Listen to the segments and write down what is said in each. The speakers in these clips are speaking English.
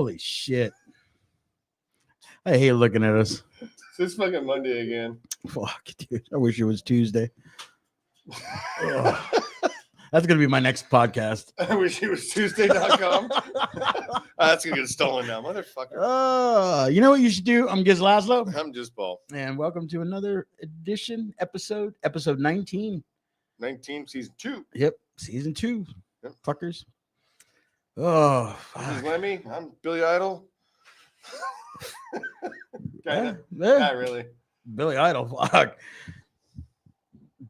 Holy shit. I hate looking at us. It's fucking Monday again. Fuck, dude. I wish it was Tuesday. That's going to be my next podcast. I wish it was Tuesday.com. That's going to get stolen now, motherfucker. You know what you should do? I'm Gizz Lazlo. I'm just Paul. And welcome to another episode 19. 19, season 2. Yep, season 2. Yep. Fuckers. Oh, this is Lemmy. I'm Billy Idol. yeah. Not really. Billy Idol. Fuck.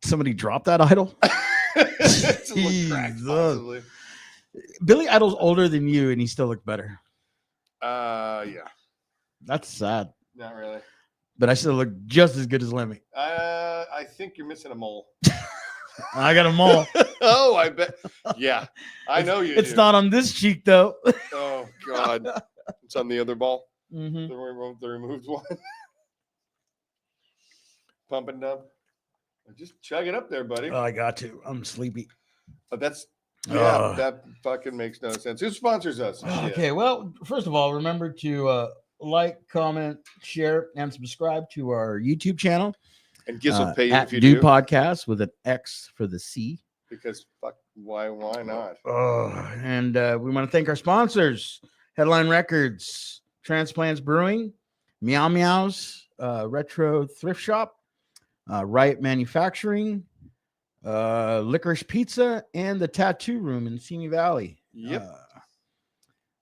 Somebody dropped that idol? Crack, possibly. Billy Idol's older than you, and he still looked better. Yeah. That's sad. Not really. But I still look just as good as Lemmy. I think you're missing a mole. I got a mole. Oh, I bet. Yeah, I know you. It's not on this cheek though. Oh God, it's on the other ball. Mm-hmm. The removed one. Pump and dump. Just chug it up there, buddy. Oh, I got to. I'm sleepy. That fucking makes no sense. Who sponsors us? Okay, well, first of all, remember to like, comment, share, and subscribe to our YouTube channel. And Gizz will pay you at if you do do. Podcast with an X for the C. Because fuck, why not? And we want to thank our sponsors: Headline Records, Transplants Brewing, MEOWZ, Retro Thrift Shop, Riot Manufacturing, Licorice Pizza, and the Tattoo Room in Simi Valley. Yep.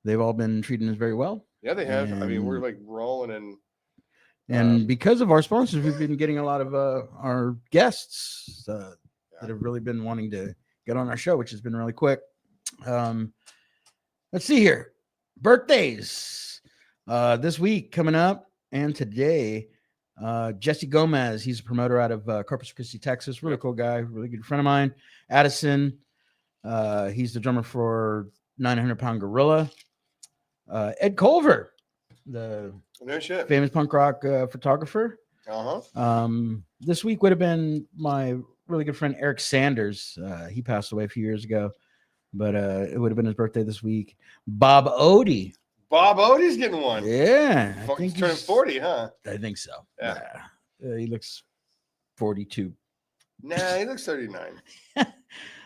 They've all been treating us very well. Yeah, they have. I mean, we're like rolling in. And because of our sponsors, we've been getting a lot of our guests that have really been wanting to get on our show, which has been really quick. Let's see here. Birthdays this week coming up, and today, Jesse Gomez. He's a promoter out of Corpus Christi, Texas. Really cool guy, really good friend of mine. Addison. He's the drummer for 900 Pound Gorilla. Ed Culver, the famous punk rock photographer. This week would have been my really good friend Eric Sanders. He passed away a few years ago, but it would have been his birthday this week. Bob Odie. Bob Odie's getting one. Yeah, I think he's turning 40, huh? I think so. Yeah. He looks 42. Nah, he looks 39.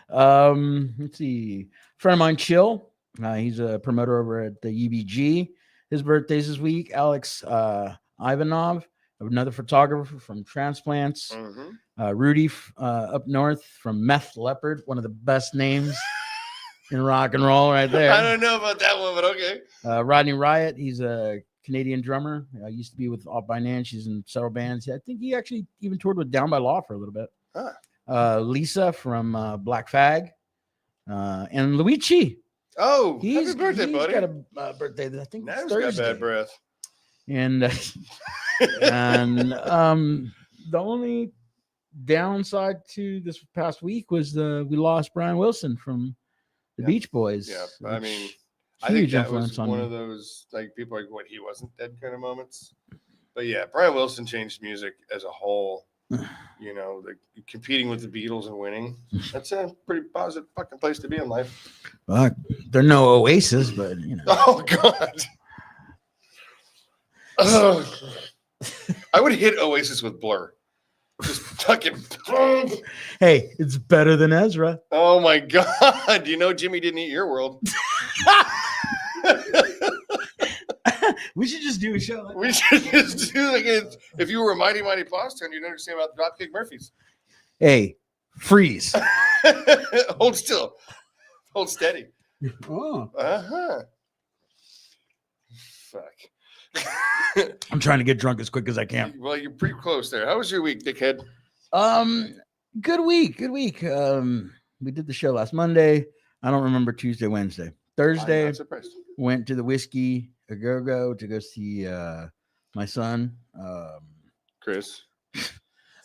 Let's see. Friend of mine, Chill. He's a promoter over at the UBG. His birthday's this week. Alex Ivanov, another photographer from Transplants. Rudy up north from Meth Leopard, one of the best names in rock and roll right there. I don't know about that one, but okay. Rodney Riot, he's a Canadian drummer. Used to be with Off by Nan. She's in several bands. I think he actually even toured with Down by Law for a little bit. Lisa from Black Fag. And Luigi. Oh, happy birthday, buddy. He's got a birthday that I think now Thursday. He's got bad breath. And the only downside to this past week was we lost Brian Wilson from the Beach Boys. Yeah, I mean, I think that was one of those like people like what he wasn't dead kind of moments. But yeah, Brian Wilson changed music as a whole. You know, like competing with the Beatles and winning. That's a pretty positive fucking place to be in life. They're no Oasis, but you know. Oh God. I would hit Oasis with Blur. Just fucking. Hey, it's better than Ezra. Oh my God! You know Jimmy didn't eat your world. We should just do a show. We should just do like if you were a Mighty Mighty Boston, you'd understand about the Dropkick Murphys. Hey, freeze. Hold still. Hold steady. Oh. Fuck. I'm trying to get drunk as quick as I can. Well, you're pretty close there. How was your week, dickhead? Good week. We did the show last Monday. I don't remember Tuesday, Wednesday. Thursday, I'm not surprised. Went to the Whiskey A Go to go see my son, Chris.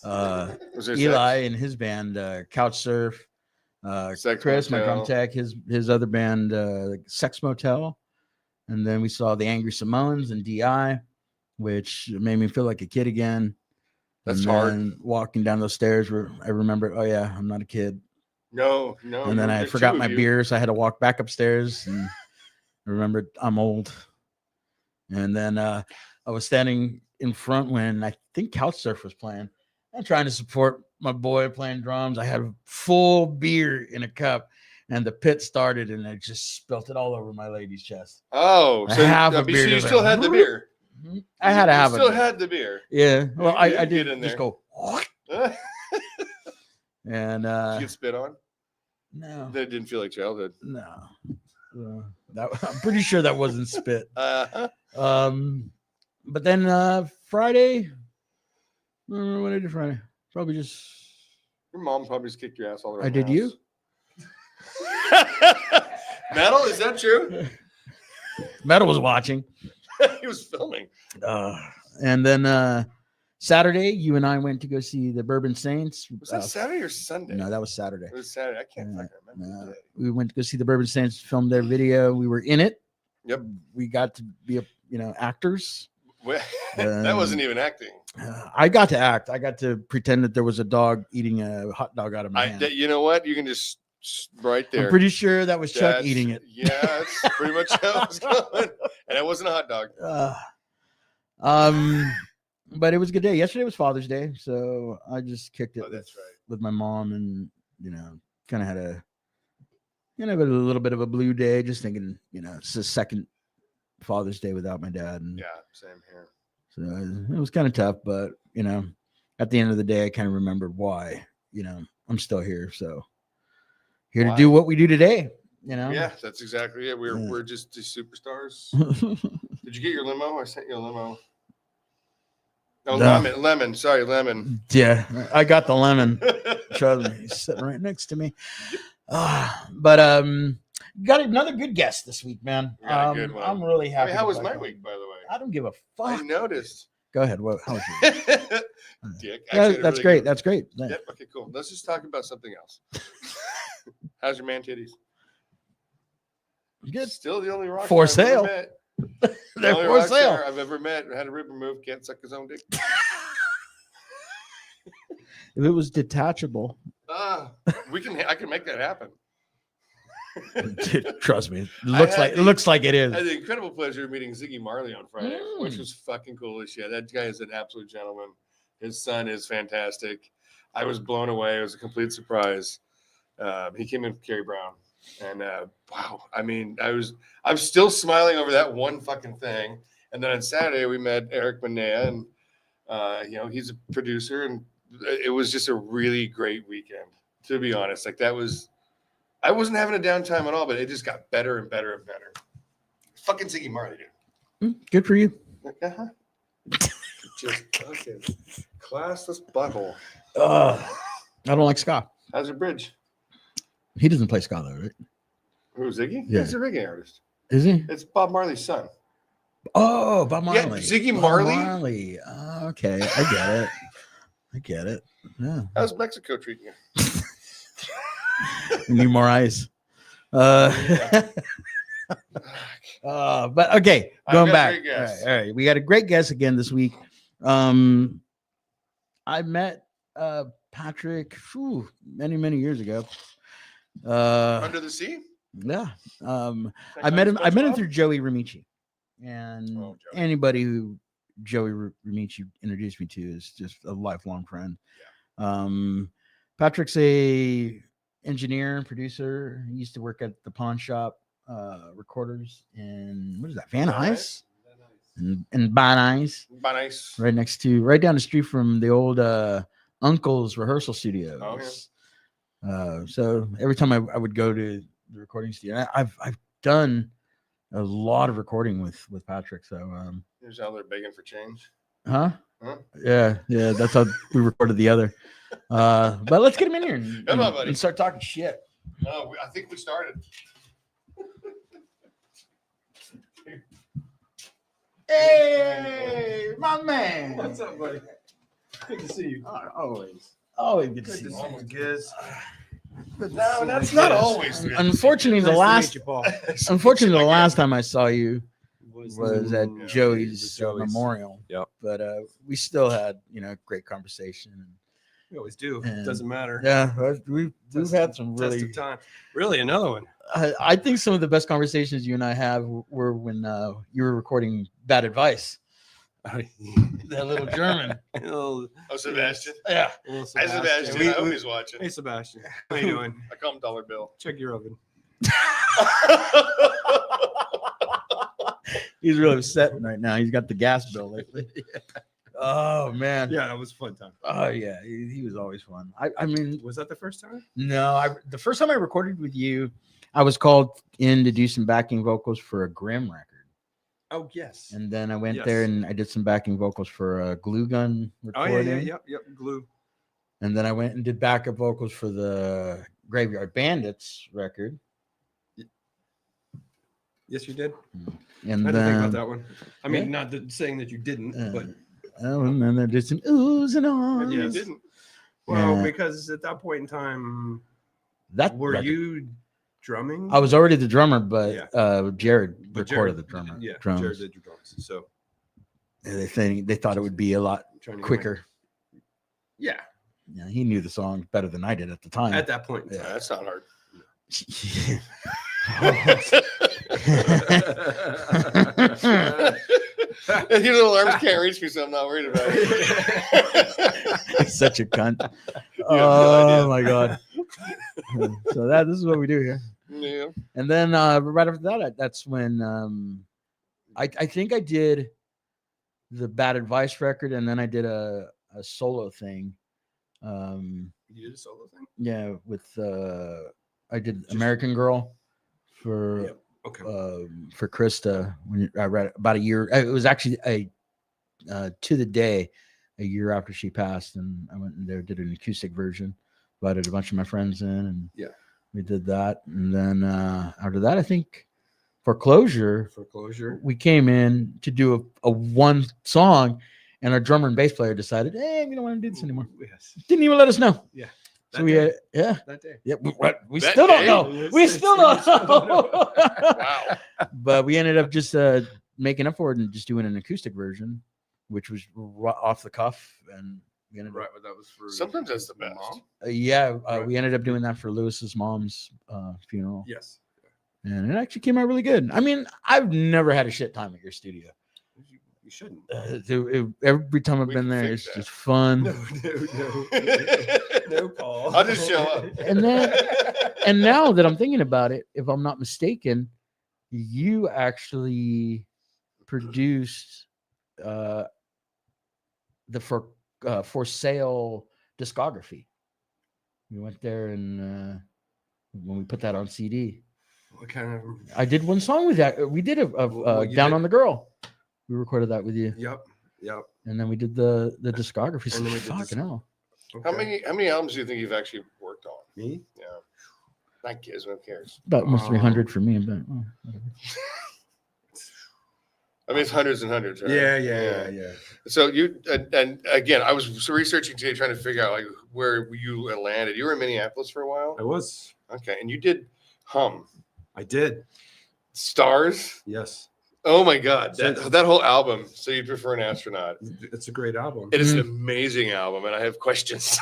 Eli and his band, Couch Surf. Chris, my drum tech, his other band, Sex Motel. And then we saw the Angry Samoans and DI, which made me feel like a kid again. That's hard. Walking down those stairs, I remember, oh yeah, I'm not a kid. No. And then I forgot my beer, so I had to walk back upstairs. And I remembered I'm old. And then I was standing in front when I think Couchsurf was playing. I'm trying to support my boy playing drums. I had a full beer in a cup, and the pit started, and I just spilt it all over my lady's chest. Oh, so half a beer. So you still had the beer. I had to have it. Still had the beer. Yeah. Well, I did did just go. And did you get spit on? No. That didn't feel like childhood. No. I'm pretty sure that wasn't spit. But then Friday. What did I do Friday? Probably just. Your mom probably just kicked your ass all around. I did house. you? Metal, is that true? Metal was watching. He was filming. And then Saturday, you and I went to go see the Bourbon Saints. Was that Saturday or Sunday? No, that was Saturday. It was Saturday. I can't fucking remember. We went to go see the Bourbon Saints, filmed their video. We were in it. Yep. We got to be, actors. That wasn't even acting. I got to act. I got to pretend that there was a dog eating a hot dog out of my hand. You know what? You can just right there. I'm pretty sure that was Chuck eating it. Yeah, that's pretty much how it was going. And it wasn't a hot dog. But it was a good day. Yesterday was Father's Day, so I just kicked it with my mom, and kind of had a little bit of a blue day, just thinking, it's the second Father's Day without my dad. And yeah, same here. So it was kind of tough, but at the end of the day, I kind of remembered why, I'm still here. So here to do what we do today, Yeah, that's exactly it. We're just the superstars. Did you get your limo? I sent you a limo. Oh, no. Lemon. Sorry, lemon. Yeah, I got the lemon. Trust me, he's sitting right next to me. But got another good guest this week, man. Good one. I'm really happy. How was my week, by the way? I don't give a fuck. I noticed. Go ahead. How was your Dick. That's really great. Good. That's great. Yep. Okay, cool. Let's just talk about something else. How's your man titties? Good. Still the only rock for sale. They're for sale. I've ever met. Had a rib removed. Can't suck his own dick. If it was detachable, I can make that happen. Trust me, it looks like it is. I had the incredible pleasure of meeting Ziggy Marley on Friday, which was fucking cool as shit. That guy is an absolute gentleman. His son is fantastic. I was blown away. It was a complete surprise. He came in with Kerry Brown, and wow, I mean, I'm still smiling over that one fucking thing. And then on Saturday we met Eric Manea, and he's a producer, and it was just a really great weekend. To be honest, I wasn't having a downtime at all, but it just got better and better and better. Fucking Ziggy Marley, dude. Good for you. Uh-huh. Just fucking classless butthole. I don't like ska. How's your bridge? He doesn't play ska though, right? Who, Ziggy? Yeah. He's a reggae artist. Is he? It's Bob Marley's son. Oh, Bob Marley. Yeah, Ziggy Bob Marley. Okay, I get it. Yeah. How's Mexico treating you? You need more ice. But okay, going back. All right. We got a great guest again this week. I met Patrick many years ago. Under the Sea? Yeah. I met him through Joey Ramici. And anybody who Joey Ramici introduced me to is just a lifelong friend. Yeah. Patrick's a engineer and producer. He used to work at the pawn shop recorders in Van Nuys and Van Nuys, right down the street from the old Uncle's rehearsal studios. Oh, yeah. So every time I would go to the recording studio, I've done a lot of recording with Patrick. So here's how they're begging for change. Huh? Yeah. That's how we recorded the other. But let's get him in here and start talking shit. Oh, I think we started. Hey, my man. What's up, buddy? Good to see you. Always good to see you. Gizz. No, that's not always. Unfortunately, the last time I saw you was at Joey's memorial. Yep. But we still had great conversation. We always do. And- It doesn't matter. Yeah, we've had some Test really. of time. Really, another one. I think some of the best conversations you and I have were when you were recording Bad Advice. That little German. Oh, Sebastian. Yeah. Little Hi, Sebastian. I hope he's watching. Hey, Sebastian. How you doing? I call him Dollar Bill. Check your oven. He's really upset right now. He's got the gas bill lately. Oh man. Yeah, that was a fun time. Oh yeah. He was always fun. I mean, Was that the first time? no, the first time I recorded with you, I was called in to do some backing vocals for a Grimm record. Oh, yes. And then I went there and I did some backing vocals for a Glue Gun Oh, recording. yeah. Yep. Glue. And then I went and did backup vocals for the Graveyard Bandits record. Yes, you did. And I had to think then, about that one. I mean, yeah. not saying that you didn't, but and then I did some oohs and ahs. maybe you Yes. didn't. Well, Yeah. because at that point in time, That were record. you drumming? I was already the drummer, but Yeah. Jared But recorded Jared- the drummer. Yeah, drums. Jared did your drums. So And they thought it would be a lot trying to get quicker. yeah, Yeah, he knew the song better than I did at the time. at that point in Yeah. time. That's not hard. Your little arms can't reach me, so I'm not worried about it. He's such a cunt. no Oh idea. my god. So this is what we do here. Yeah. And then right after that, that's when I think I did the Bad Advice record, and then I did a solo thing. You did a solo thing? Yeah, with I did American Girl for Yep. Okay. for Krista when I read about a year. It was actually to the day a year after she passed, and I went in there, did an acoustic version, invited a bunch of my friends in, and Yeah. we did that. And then after that, I think Foreclosure, we came in to do a one song, and our drummer and bass player decided, hey, we don't want to do this anymore. Yes. Didn't even let us know. Yeah. So we had, yeah. That day. Yeah, we That still don't day? know. We still don't know. Wow. But we ended up just making up for it and just doing an acoustic version, which was off the cuff. And we ended Right, up, but that was for Sometimes that's the best. Mom? right. We ended up doing that for Lewis's mom's funeral. Yes. And it actually came out really good. I mean, I've never had a shit time at your studio. You shouldn't. Every time I've We been can there, fix it's that. just fun. No, Paul. I'll just show up. And then, and now that I'm thinking about it, if I'm not mistaken, you actually produced the for sale discography. We went there and when we put that on CD, What kind of? I did one song with that. We did What you Down did? on the Girl. We recorded that with you, Yep. and then we did the discography. And then we did Fucking hell. How Okay. many albums do you think you've actually worked on? Me? Yeah. Not Gizz, who cares? About almost 300 for me, but whatever. I mean, it's hundreds and hundreds, right? Yeah. So you and again, I was researching today, trying to figure out like where you landed. You were in Minneapolis for a while, I was. okay, and you did Hum I did. Stars. Yes. Oh my God, So- that whole album. So you prefer an astronaut? It's a great album. It is an amazing album, and I have questions.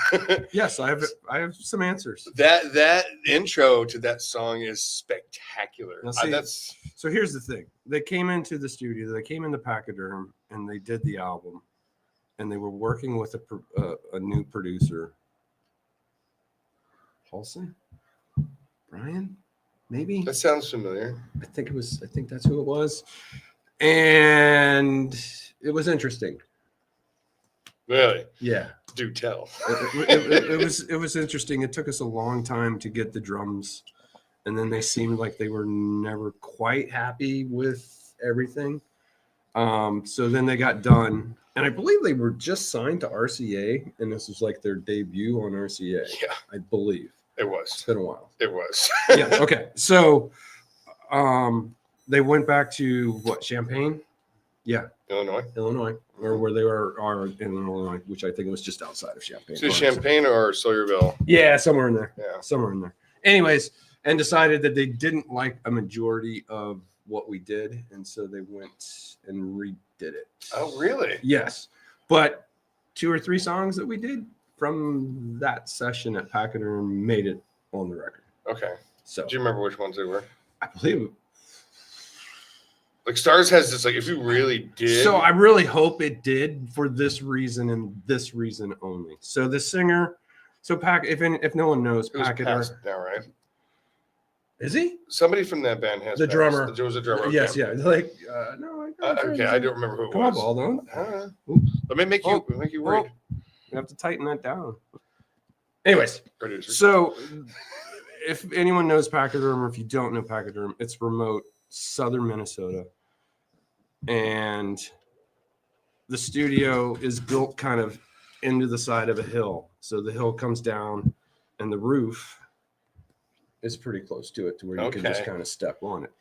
Yes, I have some answers. that intro to that song is spectacular. Now, see, That's So here's the thing. They came into the studio, they came into Pachyderm, and they did the album. And they were working with a new producer. Paulson? Brian? Maybe? that sounds familiar. I think that's who it was. And it was interesting. Really, Yeah. do tell. It was interesting. It took us a long time to get the drums, and then they seemed like they were never quite happy with everything. So then they got done, and I believe they were just signed to RCA, and this was like their debut on RCA. Yeah, I believe it it's was. been a while. It was. Yeah. Okay. So, they went back to what, Champaign? Yeah, Illinois. Illinois, or where they are in Illinois, which I think was just outside of Champaign. So Champaign or Sawyerville? Yeah, somewhere in there. Yeah. Somewhere in there. Anyways, and decided that they didn't like a majority of what we did, and so they went and redid it. Oh, really? Yes, but 2 or 3 songs that we did from that session at Pachyderm made it on the record. Okay. So Do you remember which ones they were? I believe. Like Stars has this, like, if you really did. So I really hope it did for this reason and this reason only. So the singer, so if no one knows, it was Pachyderm. passed now, right? Is he? Somebody from that band has The passed. drummer. There was a drummer. Yes, yeah. Like, no. Okay, I don't remember who it Come on, was. Baldo. Let me make you worried. You have to tighten that down. Anyways, Producer. so if anyone knows Pachyderm, or if you don't know Pachyderm, it's remote southern Minnesota. And the studio is built kind of into the side of a hill. So the hill comes down and the roof is pretty close to it to where you can just kind of step on it.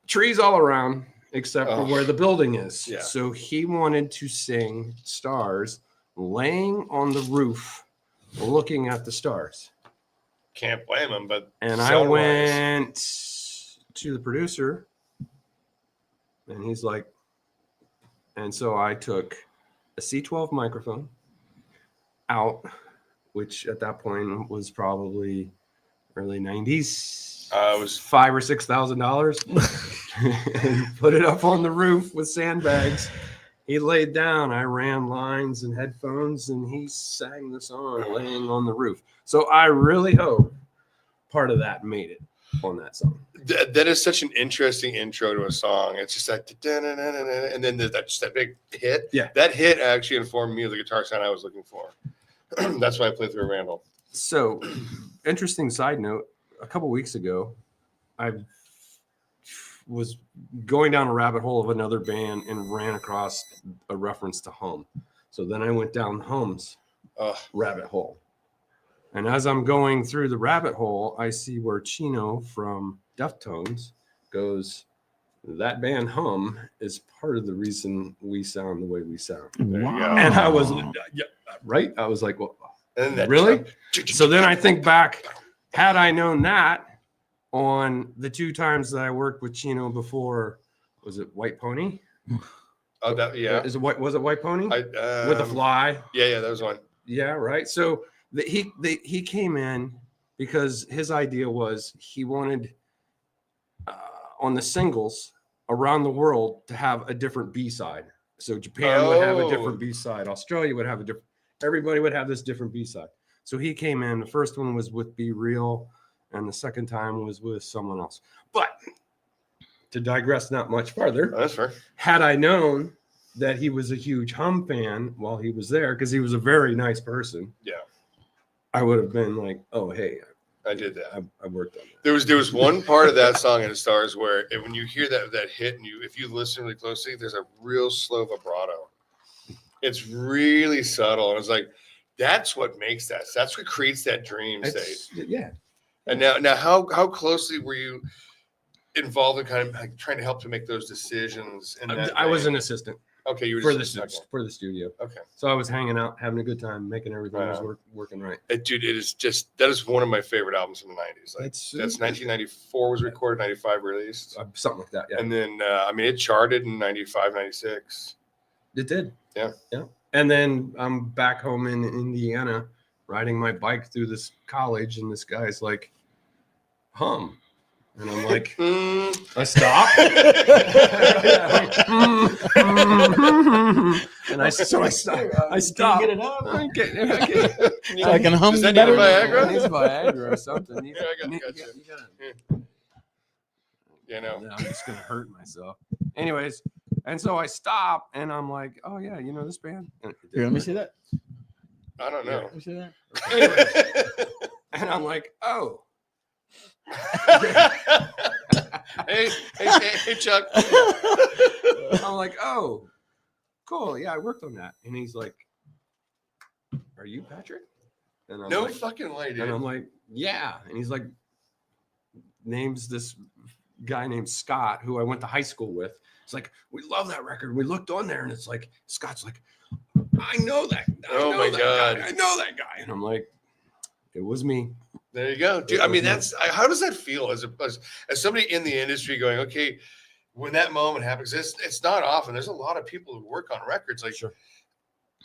Trees all around except for where the building is. Yeah. So he wanted to sing Stars laying on the roof looking at the stars. Can't blame him, but and I went to the producer and he's like, and so I took a C12 microphone out, which at that point was probably early 90s. It was $5,000 or $6,000 and put it up on the roof with sandbags. He laid down, I ran lines and headphones, and he sang the song laying on the roof. So I really hope part of that made it on that song. That is such an interesting intro to a song. It's just like, and then that big hit. Yeah. That hit actually informed me of the guitar sound I was looking for. That's why I played through Randall. So, interesting side note, a couple weeks ago, I was going down a rabbit hole of another band and ran across a reference to Hum. So then I went down Hum's rabbit hole. And as I'm going through the rabbit hole, I see where Chino from Deftones goes, that band Hum is part of the reason we sound the way we sound. Wow. And I was, right? I was like, well, And that really? So then I think back, had I known that on the 2 times that I worked with Chino before, was it White Pony? Oh, that, yeah. Was it White Pony? With the Fly? Yeah, that was one. Yeah, right. So he came in because his idea was he wanted on the singles around the world to have a different B-side. So Japan would have a different B-side. Australia would have a different, everybody would have this different B-side. So he came in, the first one was with Be Real, and the second time was with someone else. But to digress not much farther, That's fair. had I known that he was a huge Hum fan while he was there, because he was a very nice person. Yeah. I would have been like, oh, hey, I did that. I worked on that. There was one part of that song in the Stars where when you hear that hit and if you listen really closely, there's a real slow vibrato. It's really subtle. And it's like, that's what makes that. That's what creates that dream state. Yeah. And now how closely were you involved in kind of like trying to help to make those decisions? I was an assistant. Okay, you were for just the studio. Okay. So I was hanging out, having a good time, making everything was working right. Dude, it is just, that is one of my favorite albums from the 90s. Like that's 1994 was recorded, 95 released. Something like that, yeah. And then, it charted in 95, 96. It did. Yeah. Yeah. And then I'm back home in Indiana riding my bike through this college, and this guy's like, Hum. And I'm like, I stop. And I stop. Get it up. I can't. So I can hum Does that better. need Viagra? It needs Viagra or something. Yeah, I got you. You know. I'm just gonna hurt myself. Anyways, and so I stop, and I'm like, oh yeah, you know this band? Here, let me see that. I don't know. Let me see that. Anyways, and I'm like, oh. hey, Chuck. I'm like, oh, cool. Yeah, I worked on that. And he's like, are you Patrick? And I'm No like, fucking way, dude. and I'm like, yeah. And he's like, names this guy named Scott, who I went to high school with. It's like, we love that record. We looked on there, and it's like, Scott's like, I know that. Oh my God. I know that guy. And I'm like, it was me. There you go, dude. I mean, how does that feel as somebody in the industry going, okay, when that moment happens, it's not often. There's a lot of people who work on records. Like, sure.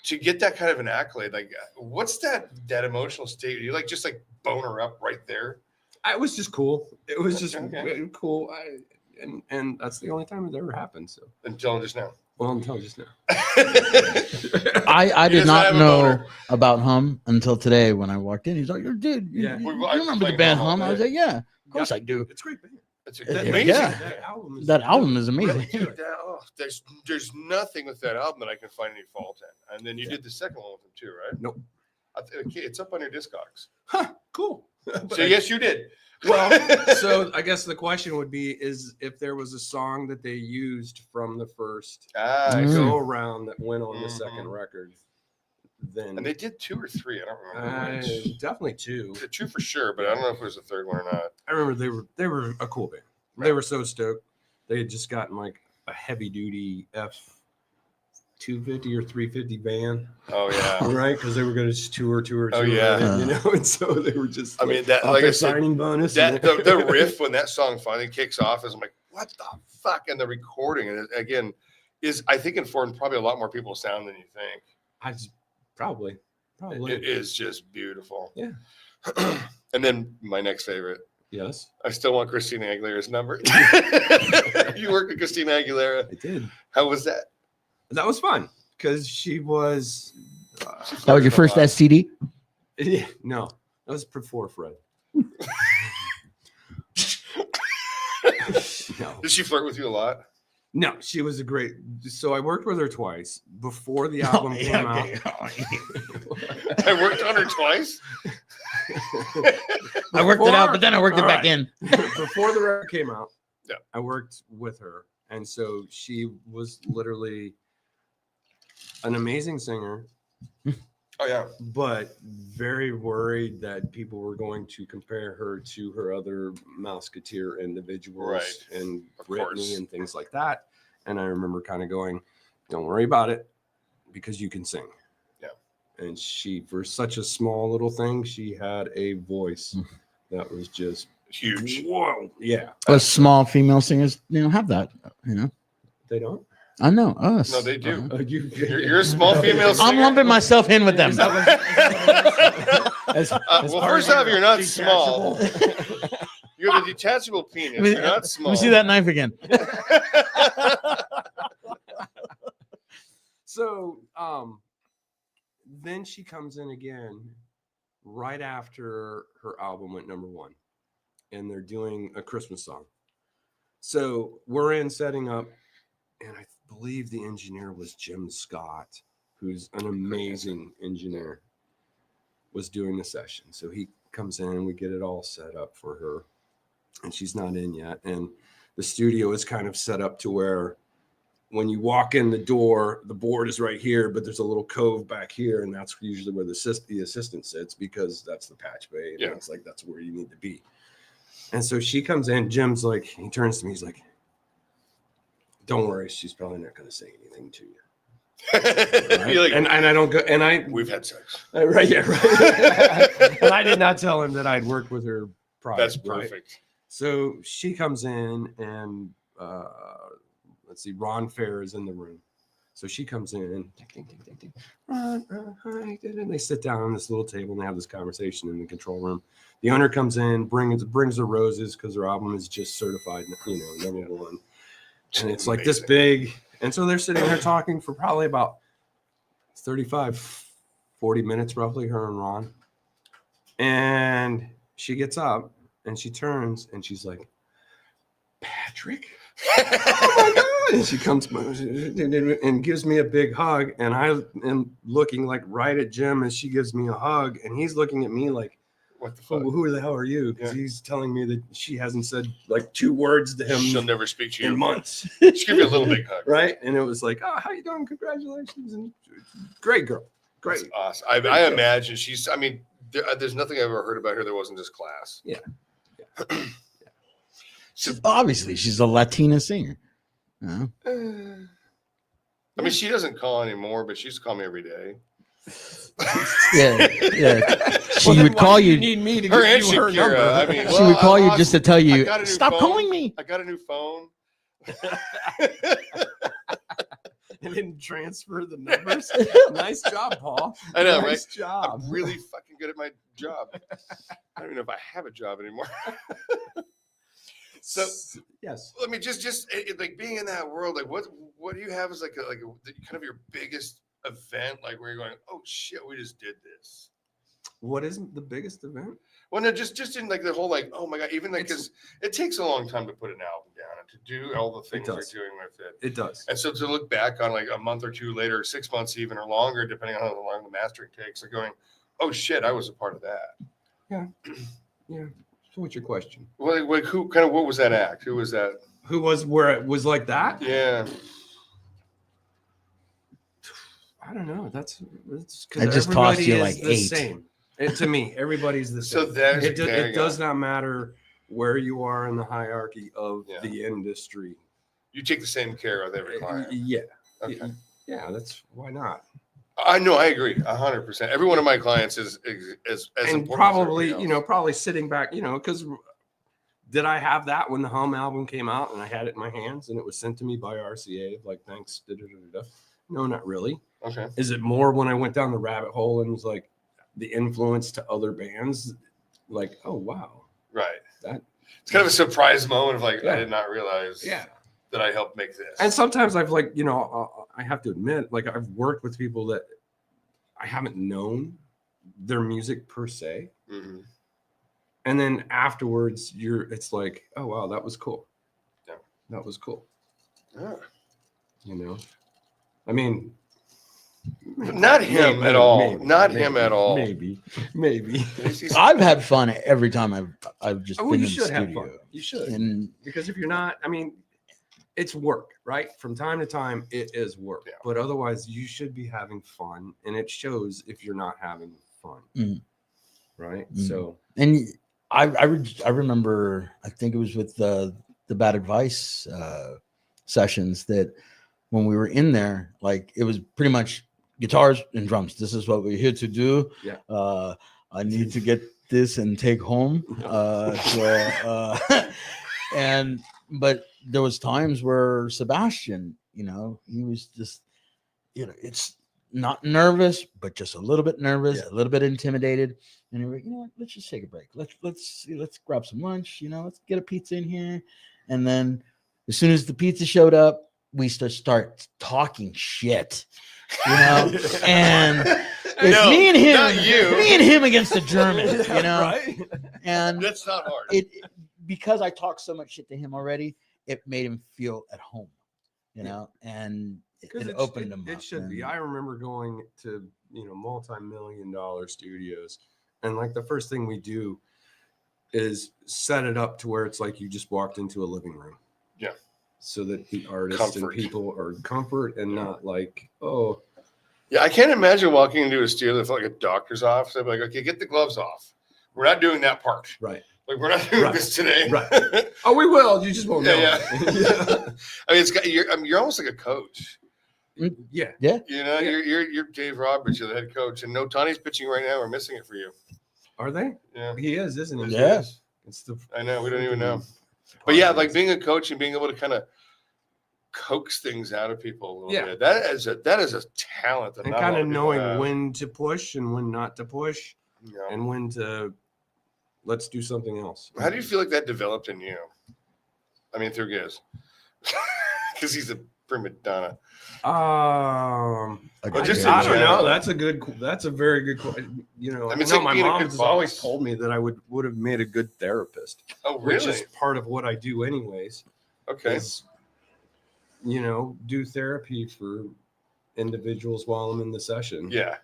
to get that kind of an accolade, like what's that emotional state? You like just like boner up right there? It was just cool. It was just cool. And that's the only time it ever happened. So until just now. Well, until just now. I did not know about Hum until today when I walked in. He's like, dude, you remember the band Hum? I was like, yeah, of course I do. It's a great band. It's amazing. Yeah. That album is amazing. Dude, there's nothing with that album that I can find any fault in. And then you did the second one with him too, right? Nope. Okay, it's up on your Discogs. Huh, cool. So yes, you did. Well, so I guess the question would be is if there was a song that they used from the first go around that went on the second record, then and they did 2 or 3. I don't remember. Definitely 2. 2 for sure, but I don't know if it was the third one or not. I remember they were a cool band. Right. They were so stoked. They had just gotten like a heavy duty F250 or 350 van. Oh yeah, right, because they were going to tour. Oh yeah, you know, and so they were just. I mean that like a signing bonus. That the riff when that song finally kicks off is I'm like, what the fuck? And the recording and again is I think informed probably a lot more people's sound than you think. Probably. It is just beautiful. Yeah. And then my next favorite. Yes. I still want Christina Aguilera's number. You worked with Christina Aguilera. I did. How was that? That was fun because she was. That was your first STD? Yeah, no, that was before Fred. No. Did she flirt with you a lot? No, she was a great. So I worked with her twice before the album came out. I worked on her twice. I worked it out, but then I worked it back in. Before the record came out, yeah, I worked with her, and so she was literally an amazing singer. Oh yeah, but very worried that people were going to compare her to her other Mouseketeer individuals, right, and Britney and things like that. And I remember kind of going, "Don't worry about it, because you can sing." Yeah. And she, for such a small little thing, she had a voice that was just huge. Whoa, yeah. Well, small female singers, have that. They don't. I know us. No, they do. You're a small female singer. I'm lumping myself in with them. Well, first off, you're not small. You have a detachable penis. You're not small. Let me see that knife again. So, then she comes in again right after her album went #1, and they're doing a Christmas song. So we're in setting up, and I believe the engineer was Jim Scott, who's an amazing engineer, was doing the session. So he comes in and we get it all set up for her, and she's not in yet. And the studio is kind of set up to where when you walk in the door, the board is right here, but there's a little cove back here, and that's usually where the assistant sits, because that's the patch bay. And it's like, that's where you need to be. And so she comes in, Jim's like, he turns to me, he's like, "Don't worry, she's probably not going to say anything to you." Right? Like, and I don't go, we've had sex. Right, yeah, right. And I did not tell him that I'd worked with her prior. That's perfect. Right? So she comes in, and let's see, Ron Fair is in the room. So she comes in, Ron, hi, and they sit down on this little table and they have this conversation in the control room. The owner comes in, brings the roses because her album is just certified, #1. And it's like this big. And so they're sitting there talking for probably about 35, 40 minutes, roughly, her and Ron. And she gets up and she turns and she's like, "Patrick?" Oh my God. And she comes and gives me a big hug. And I am looking like right at Jim as she gives me a hug. And he's looking at me like, "What the fuck? Who the hell are you?" Because he's telling me that she hasn't said like 2 words to him. She'll never speak to you in months. She give you a little big hug, right? And it was like, "Oh, how you doing? Congratulations!" And great girl, great. That's awesome. I imagine she's. I mean, there's nothing I've ever heard about her that wasn't just class. Yeah. So obviously, she's a Latina singer. I mean, she doesn't call anymore, but she used to call me every day. Yeah. She would call you. Need me to her give and you her Shakira, number. I mean, She would call you just to tell you, "Stop phone. calling me." I got a new phone. and didn't transfer the numbers. Nice job, Paul. I know, nice right? job. I'm really fucking good at my job. I don't even know if I have a job anymore. So yes, I mean, just like being in that world, like what do you have as like kind of your biggest event, like where you're going, oh shit, we just did this. What isn't the biggest event? Well, no, just in like the whole like, oh my god, even like because it takes a long time to put an album down and to do all the things you're doing with it. It does. And so to look back on like a month or two later, 6 months even or longer, depending on how long the mastering takes, like going, oh shit, I was a part of that. Yeah. Yeah. So what's your question? Well, like who kind of what was that act? Who was that? Who was where it was like that? Yeah. I don't know. That's I just tossed you like the 8. Same. To me, everybody's the same. So there's it does not matter where you are in the hierarchy of the industry. You take the same care of every client. Yeah. Okay. Yeah, that's why not. I know, I agree 100%. Every one of my clients is and probably probably sitting back, because did I have that when the Hum album came out and I had it in my hands and it was sent to me by RCA, like thanks. No, not really. Okay. Is it more when I went down the rabbit hole and was like the influence to other bands? Like, oh wow, right. That it's kind of a surprise moment of like I did not realize. That I helped make this. And sometimes I've like, I have to admit, like I've worked with people that I haven't known their music per se. Mm-hmm. And then afterwards it's like, oh, wow, that was cool. Yeah. That was cool. Yeah. I mean, not him at all. Not him at all. Maybe. I've had fun every time I've just been in the studio. Have fun. You should. And because if you're not, I mean, it's work, right? From time to time, it is work. Yeah. But otherwise, you should be having fun, and it shows if you're not having fun, right? So, and I remember, I think it was with the Bad Advice sessions that when we were in there, like it was pretty much guitars and drums. This is what we're here to do. Yeah. I need to get this and take home. But there was times where Sebastian, he was just, it's not nervous, but just a little bit nervous, a little bit intimidated. And we were, what, let's just take a break. Let's grab some lunch, let's get a pizza in here. And then as soon as the pizza showed up, we start talking shit, and it's me and him against the German, right? And that's not hard. Because I talked so much shit to him already, it made him feel at home, and it opened him up. It should be. I remember going to, multi-million-dollar studios, and like the first thing we do is set it up to where it's like you just walked into a living room. Yeah. So that the artists and people are in comfort and not like, oh. Yeah, I can't imagine walking into a studio that's like a doctor's office. I'd be like, okay, get the gloves off. We're not doing that part. Right. Like we're not doing this today. Right. Oh, we will. You just won't know. Yeah. I mean, you're almost like a coach. Yeah. Yeah. You're Dave Roberts, you're the head coach, and Tani's pitching right now. We're missing it for you. Are they? Yeah. He is, isn't he? Yeah. I know. We don't even know. But yeah, like being a coach and being able to kind of coax things out of people a little bit. That is a talent. And kind of knowing when to push and when not to push, and when to let's do something else. How do you feel like that developed in you? I mean, through Gizz, because he's a prima donna. I don't know. That's a very good question. I mean, my mom has always told me that I would have made a good therapist. Oh, really? Which is part of what I do anyways. Okay. Is, do therapy for individuals while I'm in the session. Yeah.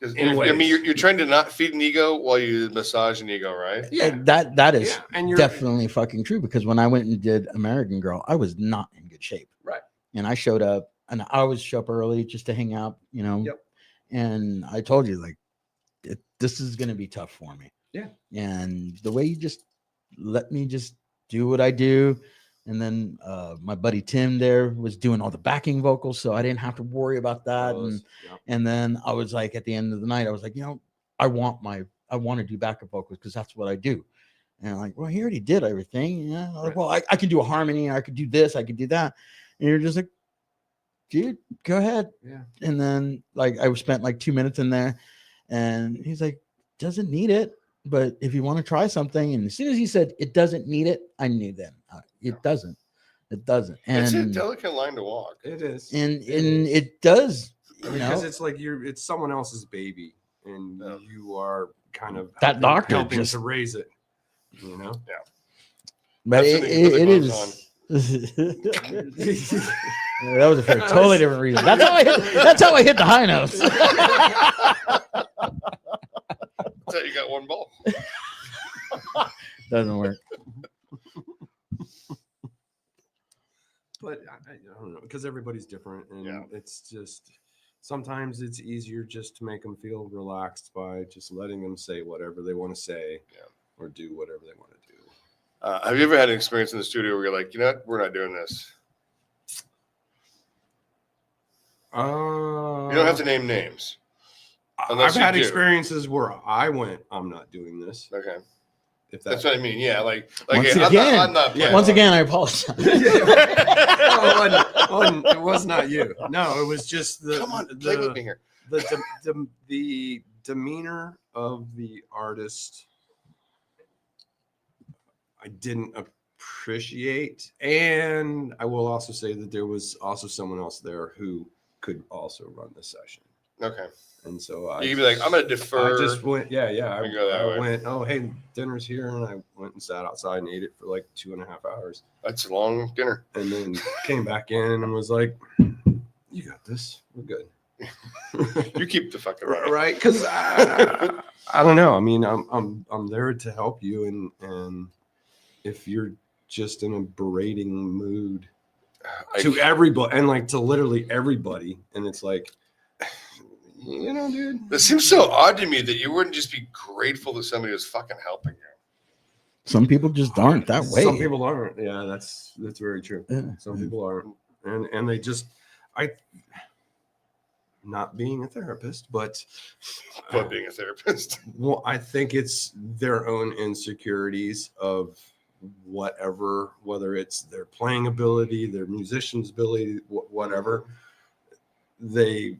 Because you're trying to not feed an ego while you massage an ego, right? Yeah, that is definitely fucking true. Because when I went and did American Girl, I was not in good shape. Right. And I showed up, and I always show up early just to hang out, Yep. And I told you, like, this is going to be tough for me. Yeah. And the way you just let me just do what I do. And then my buddy Tim there was doing all the backing vocals, so I didn't have to worry about that. And then I was like, at the end of the night, I was like, I want to do backup vocals because that's what I do. And I'm like, well, he already did everything. Yeah. Like, well, I can do a harmony. I could do this. I could do that. And you're just like, dude, go ahead. Yeah. And then like I spent like 2 minutes in there, and he's like, doesn't need it, but if you want to try something, and as soon as he said it doesn't need it, I knew then it doesn't. It doesn't. And it's a delicate line to walk. It is. And it does, because it's like it's someone else's baby, and you are kind of that doctor helping just to raise it. You know. Yeah. But it is. That was for a totally different reason. That's how I hit the high notes. That's how you got one ball. Doesn't work. But I don't know, because everybody's different, and it's just sometimes it's easier just to make them feel relaxed by just letting them say whatever they want to say, or do whatever they want to do. Have you ever had an experience in the studio where you're like, you know what, we're not doing this? You don't have to name names. I've had experiences where I went, I'm not doing this. Okay. If that's what I mean. Yeah, like once I'm not once again, I apologize. It was not you. No, it was just Come on, play with me here. The demeanor of the artist I didn't appreciate, and I will also say that there was also someone else there who could also run the session. Okay. And so you'd be like, I'm gonna defer. I just went, I way. went, oh hey, dinner's here, and I went and sat outside and ate it for like 2.5 hours. That's a long dinner. And then came back in and was like, you got this. We're good. You keep the fucking right, because I don't know. I mean, I'm there to help you, and if you're just in a berating mood to everybody, and like to literally everybody, and it's like, you know, dude, it seems so odd to me that you wouldn't just be grateful that somebody was fucking helping you. Some people just aren't that way. Some people aren't. Yeah, that's very true. Some people aren't, and they just, not being a therapist, but being a therapist. Well, I think it's their own insecurities of whatever, whether it's their playing ability, their musician's ability, whatever. They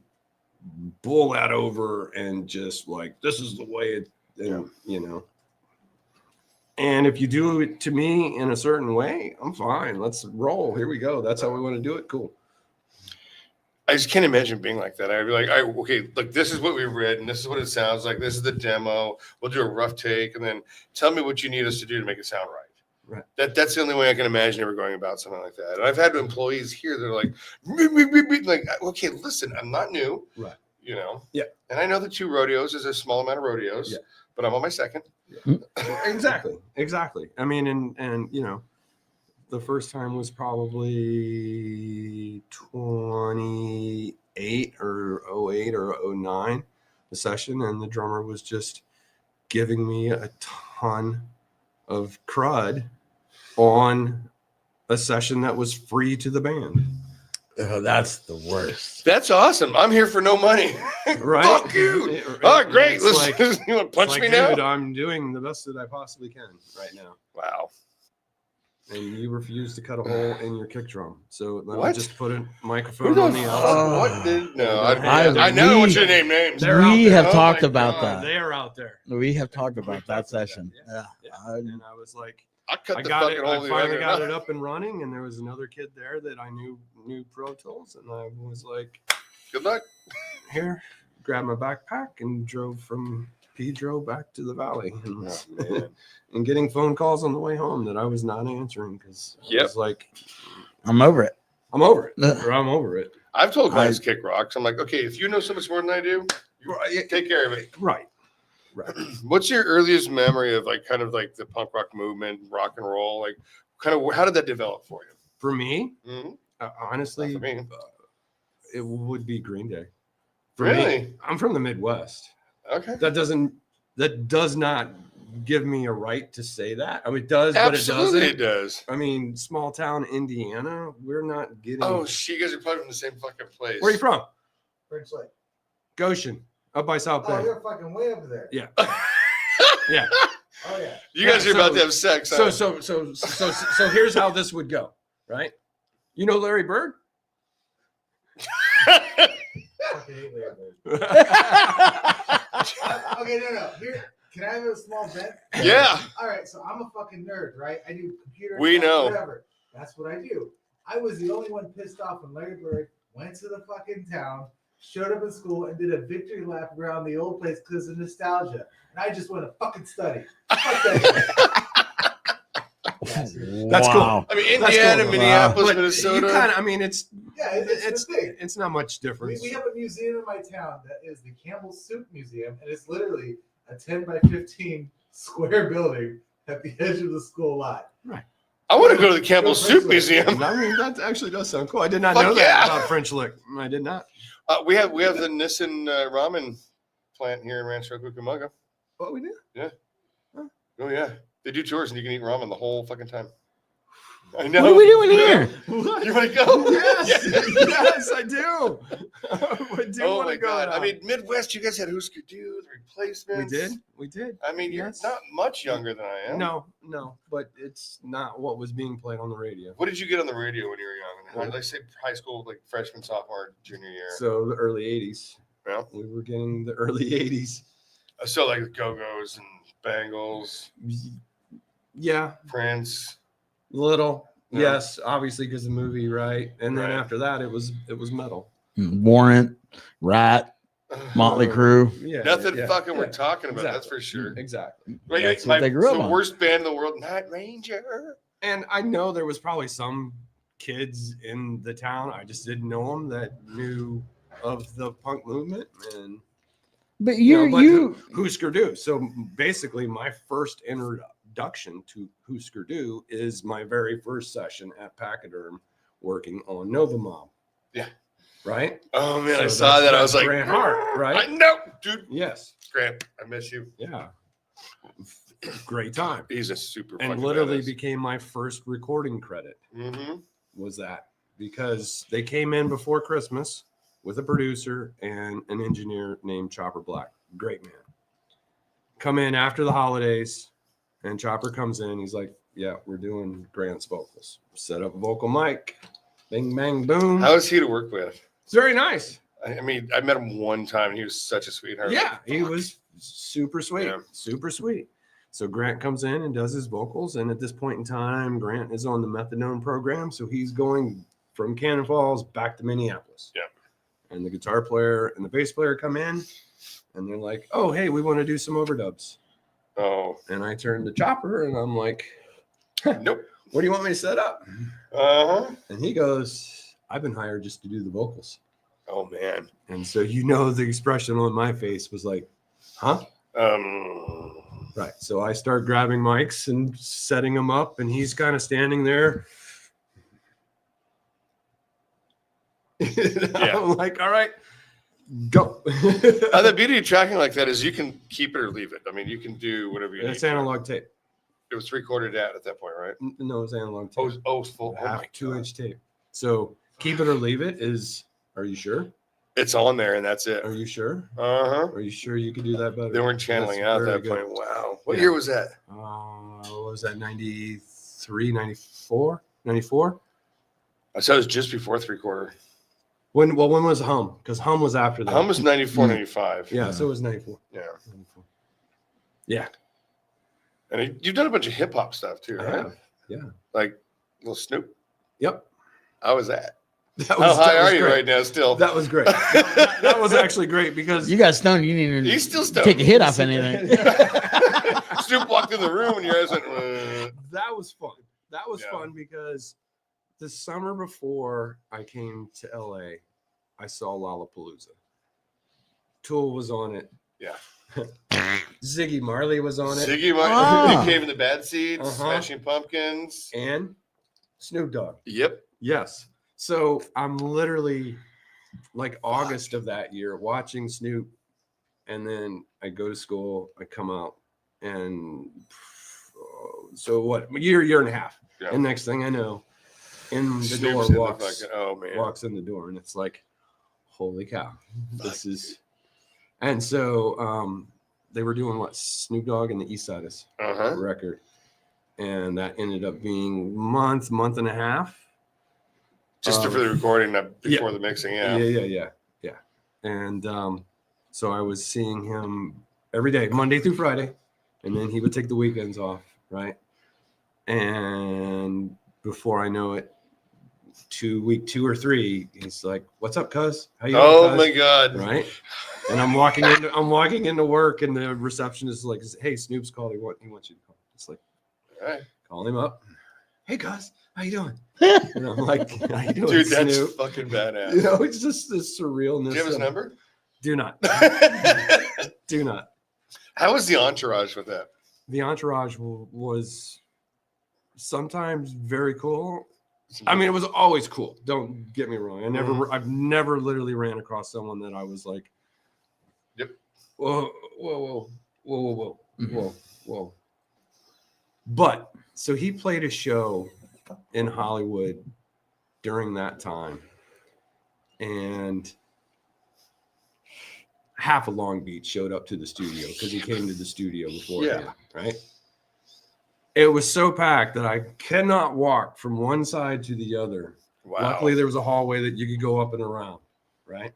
bull that over and just like, this is the way it, you know. And if you do it to me in a certain way, I'm fine. Let's roll. Here we go. That's how we want to do it. Cool. I just can't imagine being like that. I'd be like, okay, look, this is what we read, and this is what it sounds like. This is the demo. We'll do a rough take, and then tell me what you need us to do to make it sound right. Right. That's the only way I can imagine ever going about something like that. And I've had employees here that are like, okay, listen, I'm not new. Right. You know? Yeah. And I know that 2 rodeos is a small amount of rodeos, but I'm on my second. Yeah. Exactly. I mean, and you know, the first time was probably 28 or 08 or 09, the session, and the drummer was just giving me a ton of crud on a session that was free to the band. Oh, that's the worst. That's awesome. I'm here for no money. Right? Fuck you. Great. It's like, you want to punch like, me now? dude, I'm doing the best that I possibly can right now. Wow. And you refuse to cut a hole in your kick drum. So let me What? just put a microphone on the outside. What did, no, I never want you to name names. We have Oh talked my about God. that. They are out there. We have talked about that session. Yeah. And I was like, I cut I the got fucking it. hole I in the finally other got night. it up and running, and there was another kid there that I knew Pro Tools, and I was like, Good luck. here, grabbed my backpack and drove from Pedro back to the valley, and getting phone calls on the way home that I was not answering because I was like, I'm over it. I'm over it. Or I'm over it. I've told guys kick rocks. I'm like, okay, if you know so much more than I do, take care of it. Right. What's your earliest memory of like kind of like the punk rock movement, rock and roll? Like, kind of how did that develop for you? For me, honestly, Not for me. it would be Green Day. For Really? me, I'm from the Midwest. Okay. That does not give me a right to say that. I mean, it does, Absolutely, but it does. I mean, small town Indiana, we're not getting. Oh, you guys are probably from the same fucking place. Where are you from? French Lake. Goshen, up by South Oh, Bend. you're fucking way over there. Yeah. Yeah. Oh yeah. You guys are about to have sex. So huh? so here's how this would go, right? You know Larry Bird? Fucking hate labor. Okay, no. Here, can I have a small bet? Yeah. All right, so I'm a fucking nerd, right? I do computer. We stuff, know. Whatever. That's what I do. I was the only one pissed off when Larry Bird went to the fucking town, showed up in school, and did a victory lap around the old place because of nostalgia. And I just want to fucking study. Fuck that. That's cool. Wow. I mean, That's Indiana, cool. Minneapolis, But Minnesota. You kind of, I mean, it's Yeah, it's the thing. it's not much difference. We have a museum in my town that is the Campbell Soup Museum, and it's literally a 10 by 15 square building at the edge of the school lot. I want to go to the Campbell Soup French Museum. I mean, that actually does sound cool. I did not Fuck know that yeah. about French Lick. I did not. We have the Nissan ramen plant here in Rancho Cucamonga. What we do? Oh yeah, they do tours and you can eat ramen the whole fucking time. I know. What are we doing here? What? You want to go? Yes, yes, I do. I do Oh want my to go. god! now. I mean, Midwest, you guys had Husker Du, the we replacements. did. I mean, Yes. you're not much younger than I am. No, but it's not what was being played on the radio. What did you get on the radio when you were young? Let's say high school, like freshman, sophomore, junior year. So the early '80s. Yeah. We were getting the early '80s. So like the Go-Go's and Bangles, Yeah, Prince. little. Yeah. Yes, obviously because the movie, right? And then Right. after that, it was metal. Warrant, Rat, Motley Crue. Yeah, Nothing yeah, fucking we're yeah, talking about. That's exactly. for sure. Exactly. Like, That's what they grew up the on. worst band in the world, Night Ranger. And I know there was probably some kids in the town, I just didn't know them, that knew of the punk movement and But but you Husker Du. So basically, my first introduction to Husker Du is my very first session at Pachyderm working on Nova Mob. Yeah. Right? Oh man, I So saw that. I that's was like, Grant Hart, right? I know, dude. Yes. Grant, I miss you. Yeah. Great time. He's a super. And literally became my first recording credit. Mm-hmm. Was that because they came in before Christmas with a producer and an engineer named Chopper Black. Great man. Come in after the holidays, and Chopper comes in. He's like, yeah, we're doing Grant's vocals. Set up a vocal mic. Bing, bang, boom. How is he to work with? It's very nice. I mean, I met him one time, and he was such a sweetheart. Yeah, he was super sweet. Yeah. Super sweet. So Grant comes in and does his vocals. And at this point in time, Grant is on the methadone program. So he's going from Cannon Falls back to Minneapolis. Yeah. And the guitar player and the bass player come in and they're like, oh, hey, we want to do some overdubs. Oh, And I turn to Chopper and I'm like, nope. what do you want me to set up? Uh-huh. And he goes, I've been hired just to do the vocals. Oh man. And so, the expression on my face was like, huh? Right. So I start grabbing mics and setting them up, and he's kind of standing there. I'm like, all right, go. The beauty of tracking like that is you can keep it or leave it. I mean, you can do whatever you need. It's analog tape. It was recorded at that point, right? No, it's analog tape. It's full. Oh Half my 2-inch tape. So keep it or leave it is. Are you sure? It's on there, and that's it. Are you sure? Uh-huh. Are you sure you could do that better? They weren't channeling That's out at very that good. point. Wow. What Yeah. year was that? What was that? 93, 94, 94? I said it was just before 3/4. When was Hum? Because Hum was after that. Hum was 94, 95. Yeah, so it was 94. Yeah. 94. Yeah. And you've done a bunch of hip hop stuff too, I right? have. Yeah. Like Little Snoop. Yep. How was that? That How high that are you great. right now still? That was great. That was actually great because you got stoned. You didn't He's still even stoned. take a hit off anything. Snoop walked in the room and you guys went, that was fun. That was Yeah. fun because the summer before I came to LA, I saw Lollapalooza. Tool was on it. Yeah. Ziggy Marley was on it. Ziggy Martin, Ah. he came in the Bad Seeds, Uh-huh. Smashing Pumpkins. And Snoop Dogg. Yep. Yes. So I'm literally like August of that year watching Snoop. And then I go to school, I come out, and so what? A year and a half. Yeah. And next thing I know, in the Snoop's door in the walks fucking- oh man. walks in the door, and it's like, holy cow, this is. And so they were doing what Snoop Dogg and the East Siders Uh-huh. record, and that ended up being month and a half. Just for the recording, not before the mixing. Yeah. And so I was seeing him every day, Monday through Friday, and then he would take the weekends off, right? And before I know it, week 2 or 3, he's like, "What's up, cuz? How you doing, Oh cuz?" my God! Right? And I'm walking into work, and the receptionist is like, "Hey, Snoop's called. He wants you to call." It's like, All right. call him up. "Hey, cuz, how you doing?" And I'm like, "How you doing, Dude, that's Snoop?" fucking badass. You know, it's just this surrealness. Do you have his number? Do not. Do not. How was the entourage with that? The entourage was sometimes very cool. I mean, it was always cool. Don't get me wrong. I've never literally ran across someone that I was like, "Yep, whoa. But so he played a show in Hollywood during that time, and half of Long Beach showed up to the studio because he came to the studio beforehand, right? It was so packed that I cannot walk from one side to the other. Wow. Luckily, there was a hallway that you could go up and around, right?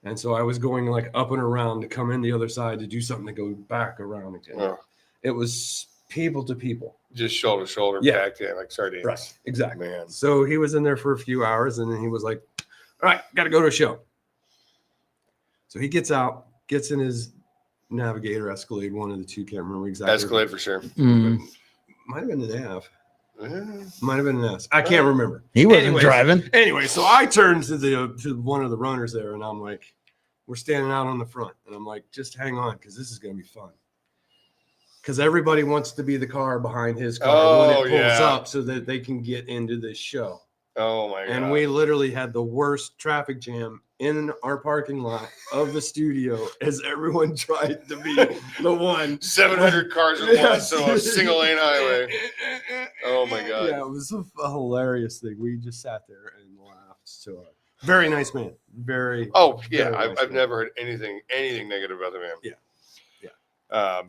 And so I was going like up and around to come in the other side to do something to go back around again. Oh, It was people to people. just shoulder to shoulder, Yeah. packed in like sardines. Right, exactly. Man. So he was in there for a few hours, and then he was like, "All right, got to go to a show." So he gets out, gets in his Navigator, Escalade, one of the two, can't remember exactly. Escalade for sure. Might have been an Nav. Yeah. Might have been an S. I can't remember. He wasn't Anyways. driving. Anyway, so I turned to one of the runners there, and I'm like, we're standing out on the front, and I'm like, just hang on, because this is going to be fun. Because everybody wants to be the car behind his car when it pulls up so that they can get into this show. Oh my God. And we literally had the worst traffic jam in our parking lot of the studio as everyone tried to be the one. 700 cars at once on a single lane highway. Oh my God. Yeah, it was a hilarious thing. We just sat there and laughed so hard. Very nice man. Very. Oh yeah, very nice I've man. never heard anything negative about the man. Yeah.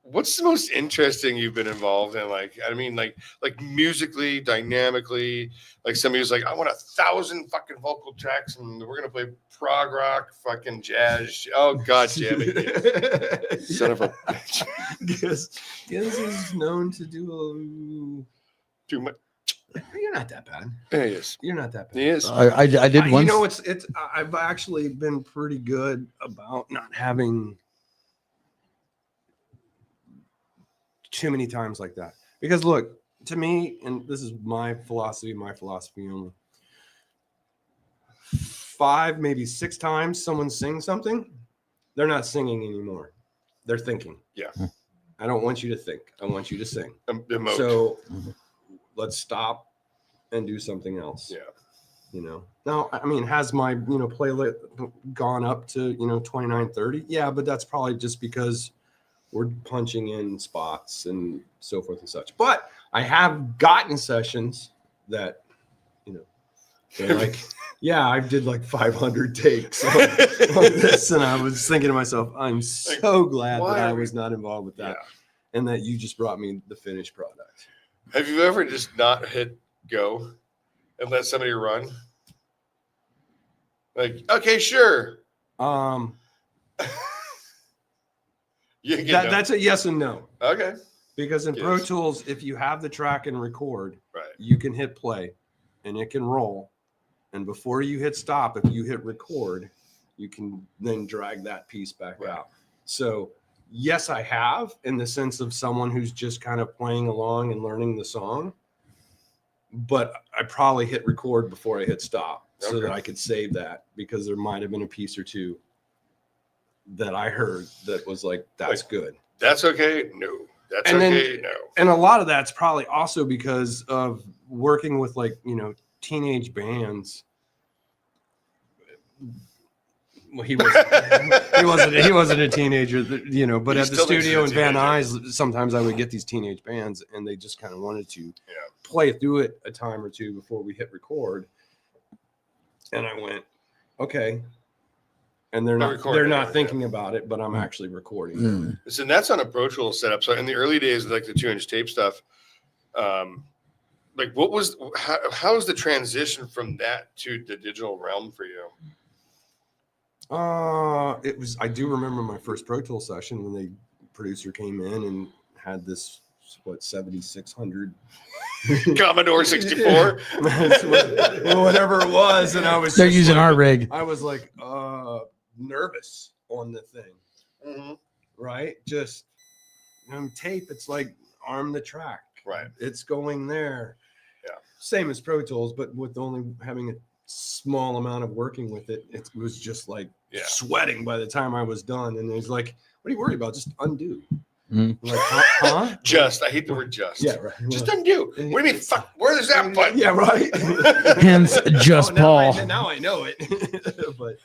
What's the most interesting you've been involved in? Like, I mean, like musically, dynamically, like somebody who's like, I want 1,000 fucking vocal tracks and we're gonna play prog rock, fucking jazz. Oh God damn it, son of a bitch. Gizz is known to do Too much. You're not that bad. Yeah, he is. You're not that bad. He is. I did once. You know, it's. I've actually been pretty good about not having too many times like that. Because look, to me, and this is my philosophy only. 5, maybe 6 times someone sings something, they're not singing anymore. They're thinking. Yeah. I don't want you to think. I want you to sing. Emote. So let's stop and do something else. Yeah. You know, now, I mean, has my, playlist gone up to, 29, 30? Yeah, but that's probably just because we're punching in spots and so forth and such. But I have gotten sessions that, they're like, yeah, I did like 500 takes on this. And I was thinking to myself, I'm so glad that I was not involved with that. Yeah. And that you just brought me the finished product. Have you ever just not hit go and let somebody run? Like, okay, sure. That's a yes and no. Okay. Because in Yes. Pro Tools, if you have the track and record, Right. you can hit play and it can roll. And before you hit stop, if you hit record, you can then drag that piece back Right. out. So yes, I have, in the sense of someone who's just kind of playing along and learning the song. But I probably hit record before I hit stop so that I could save that, because there might have been a piece or two that I heard that was like, that's good. That's okay. No. That's And then- okay. No. And a lot of that's probably also because of working with teenage bands. Well, he wasn't a teenager, but He at the still thinks studio in he's a Van teenager. Nuys, sometimes I would get these teenage bands and they just kind of wanted to Yeah. play through it a time or two before we hit record. And I went, okay. And they're not thinking about it, but I'm actually recording. So that's on a Pro Tools setup. So in the early days of like the 2-inch tape stuff, like what was how's the transition from that to the digital realm for you? It was. I do remember my first Pro Tool session when the producer came in and had this 7600 Commodore 64, whatever it was, and I was. They're using our rig. I was like nervous on the thing, right? Just tape. It's like arm the track, right? It's going there. Yeah. Same as Pro Tools, but with only having a small amount of working with it, it was just like sweating by the time I was done. And it's like, what are you worried about? Just undo. Mm. Like, huh? Just, I hate the word just. Yeah, right. Just undo. What do you mean? Fuck, where is that button? Yeah, right. Hence, just Paul. Now I know it. But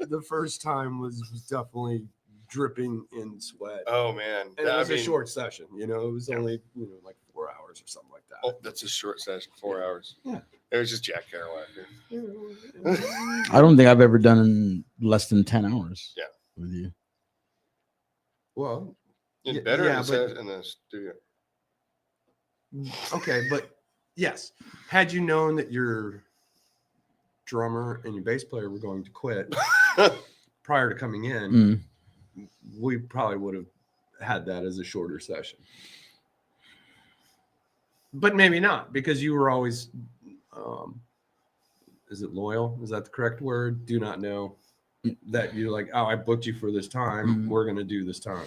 the first time was definitely dripping in sweat. Oh man, and it was a short session. It was only like 4 hours or something like that. Oh, that's a short session. 4 hours. Yeah. It was just Jack Kerouac. I don't think I've ever done less than 10 hours. Yeah. With you. Well, better in the studio. Okay, but yes, had you known that your drummer and your bass player were going to quit prior to coming in, we probably would have had that as a shorter session. But maybe not, because you were always, is it loyal? Is that the correct word? Do not know that you're like, oh, I booked you for this time. We're going to do this time.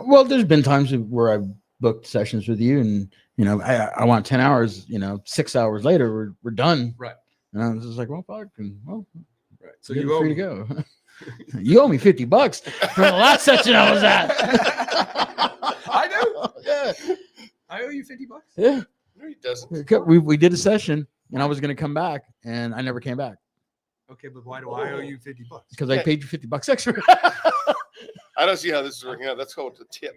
Well, there's been times where I've booked sessions with you and, I want 10 hours, 6 hours later, we're done. Right. And I was just like, well, fuck. Well, right. So you're you owe free me. to go. You owe me $50 for the last session I was at. I do. Yeah. I owe you $50. Yeah. No, he doesn't. We did a session and I was going to come back and I never came back. Okay, but why do I owe you $50? Because I paid you $50 extra. I don't see how this is working out. That's called a tip.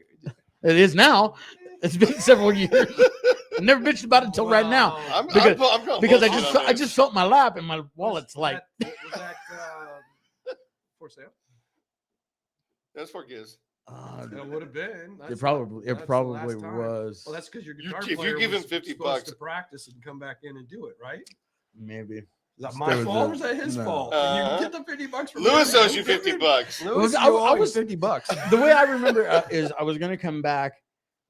It is now. It's been several years. I've never bitched about it until right now. Because I just felt my lap and my wallet's like. Was that for sale? That's for Gizz. It would have been. It probably was. Well, that's because your guitar if player you give him was $50 supposed to practice and come back in and do it, right? Maybe. Is that my fault or is that his fault? You get the $50 from Lewis owes you $50. Lewis, I was $50. The way I remember is I was going to come back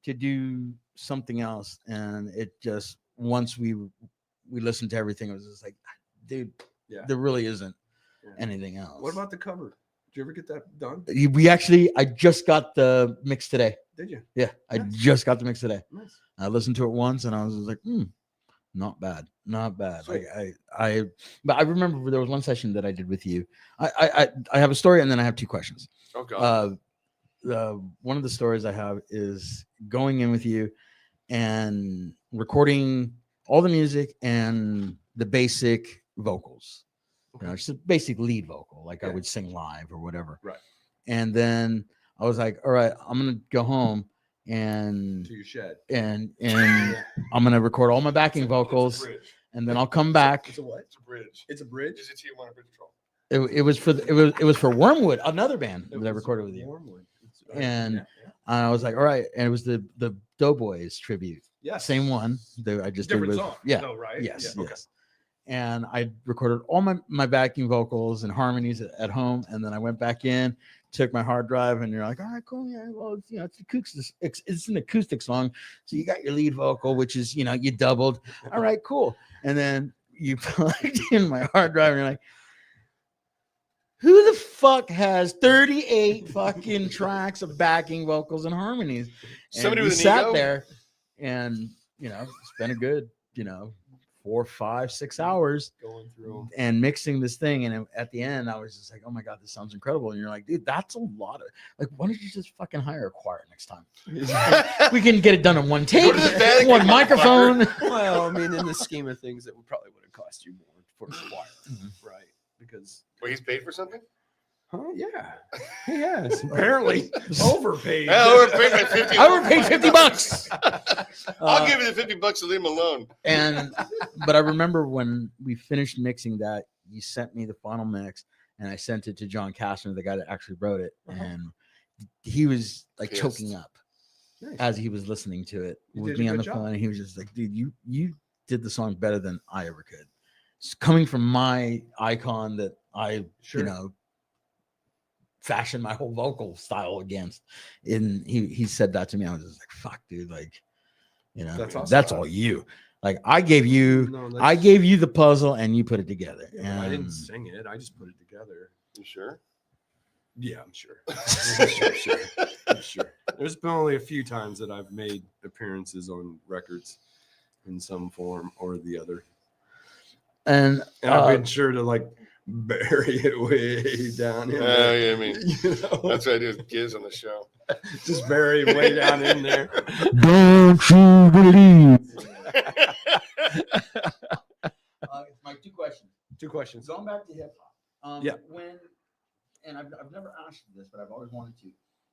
to do something else, and it just once we listened to everything, it was just like, dude, there really isn't anything else. What about the cover? Did you ever get that done? I just got the mix today. Did you? Yeah, nice. I just got the mix today. Nice. I listened to it once, and I was just like, not bad. Like but I remember there was one session that I did with you. I have a story, and then I have two questions. Oh God. One of the stories I have is going in with you and recording all the music and the basic vocals. Just a basic lead vocal, like I would sing live or whatever. Right. And then I was like, all right, I'm gonna go home and to your shed and I'm gonna record all my backing vocals, and then I'll come back. It's a what? It's a bridge. It's a bridge. It's a Tijuana Bridge Patrol. It was for Wormwood, another band that I recorded with you. Wormwood. And I was like, all right, and it was the Doughboys tribute. Yeah, same one that I just different did with, song. yeah, no, right? yes, yeah. yes. And I recorded all my backing vocals and harmonies at home, and then I went back in, took my hard drive, and you're like, all right, cool, yeah, well, it's acoustic, it's an acoustic song, so you got your lead vocal, which is you doubled, all right, cool, and then you plugged in my hard drive, and you're like, who the fuck has 38 fucking tracks of backing vocals and harmonies? And Somebody we with an sat ego? there, and spent a good 4, 5, 6 hours Going through. and mixing this thing. And at the end, I was just like, oh my God, this sounds incredible. And you're like, dude, that's a lot of, like, why don't you just fucking hire a choir next time? We can get it done on one tape, Go to the Vatican, one microphone. Well, I mean, in the scheme of things, it probably would have cost you more for the choir, right? Because Well, he's paid for something? yeah, yes, apparently overpaid. Yeah, overpaid by 50. I overpaid $50. I'll give you the $50 to leave him alone. But I remember when we finished mixing that, you sent me the final mix, and I sent it to John Kastner, the guy that actually wrote it, and he was like Pissed. choking up. Nice. as he was listening to it You with did a me on good the job. phone, and he was just like, "Dude, you did the song better than I ever could." It's coming from my icon that I Sure. you know fashioned my whole vocal style against. And he said that to me. I was just like, "Fuck, dude!" Like, you know, That's awesome. that's all you. Like, I gave you the puzzle, and you put it together. Yeah, but I didn't And sing it. I just put it together. You sure? Yeah, I'm sure. I'm sure. There's been only a few times that I've made appearances on records in some form or the other. And I've been sure to like bury it way down in there. Yeah, I mean, You know? that's what I do with Gizz on the show. Just bury it way down in there. don't you believe? My two questions. Two questions. Going back to hip hop. Yeah. And I've never asked you this, but I've always wanted to.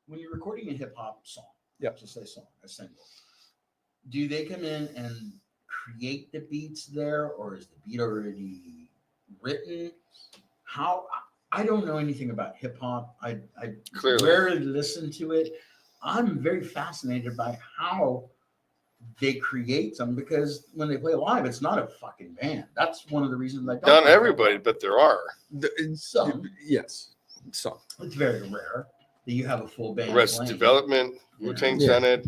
When you're recording a hip hop song, just say song, a single, do they come in and create the beats there, or is the beat already written? How? I don't know anything about hip hop. I Clearly. rarely listen to it. I'm very fascinated by how they create something, because when they play live, it's not a fucking band. That's one of the reasons I don't. Not like everybody, hip-hop. but there are. Some. Yes. Some. It's very rare that you have a full band. Arrested playing. Development, Wu-Tang's Yeah. done it.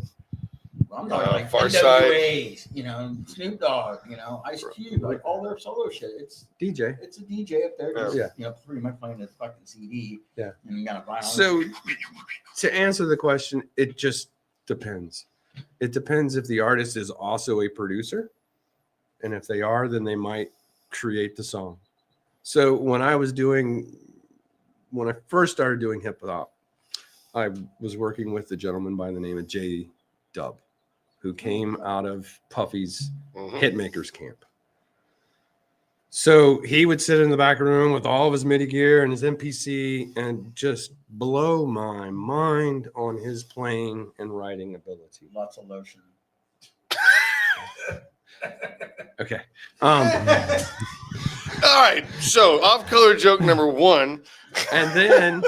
Well, I'm talking like Far NWAs, you know, Snoop Dogg, you know, Ice Cube, like all their solo shit. It's DJ. a DJ up there, just, Yeah. you know, pretty much playing his fucking CD. Yeah. And you got a vinyl. So to answer the question, it just depends. It depends if the artist is also a producer. And if they are, then they might create the song. So when I first started doing hip hop, I was working with a gentleman by the name of J Dub, who came out of Puffy's Hitmakers camp. So he would sit in the back room with all of his MIDI gear and his MPC and just blow my mind on his playing and writing ability. Lots of lotion. Okay. All right. So off-color joke number one. And then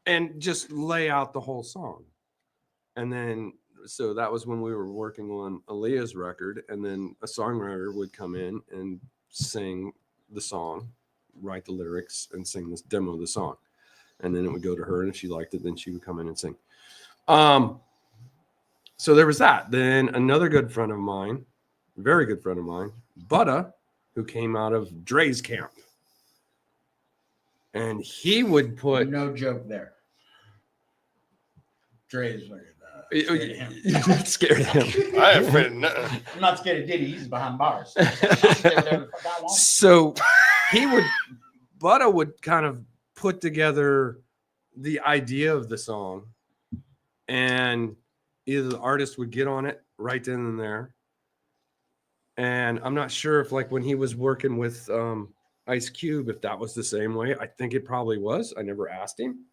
and just lay out the whole song. And then so that was when we were working on Aaliyah's record, and then a songwriter would come in and sing the song, write the lyrics, and sing this demo of the song. And then it would go to her, and if she liked it, then she would come in and sing. So there was that. Then another good friend of mine, very good friend of mine, Butta, who came out of Dre's camp. And he would put No joke there. Dre is weird. You're not scared of him. I ain't afraid of nothing. I'm not scared of Diddy. He's behind bars. So Butta would kind of put together the idea of the song, and either the artist would get on it right then and there. And I'm not sure if, like, when he was working with Ice Cube, if that was the same way. I think it probably was. I never asked him.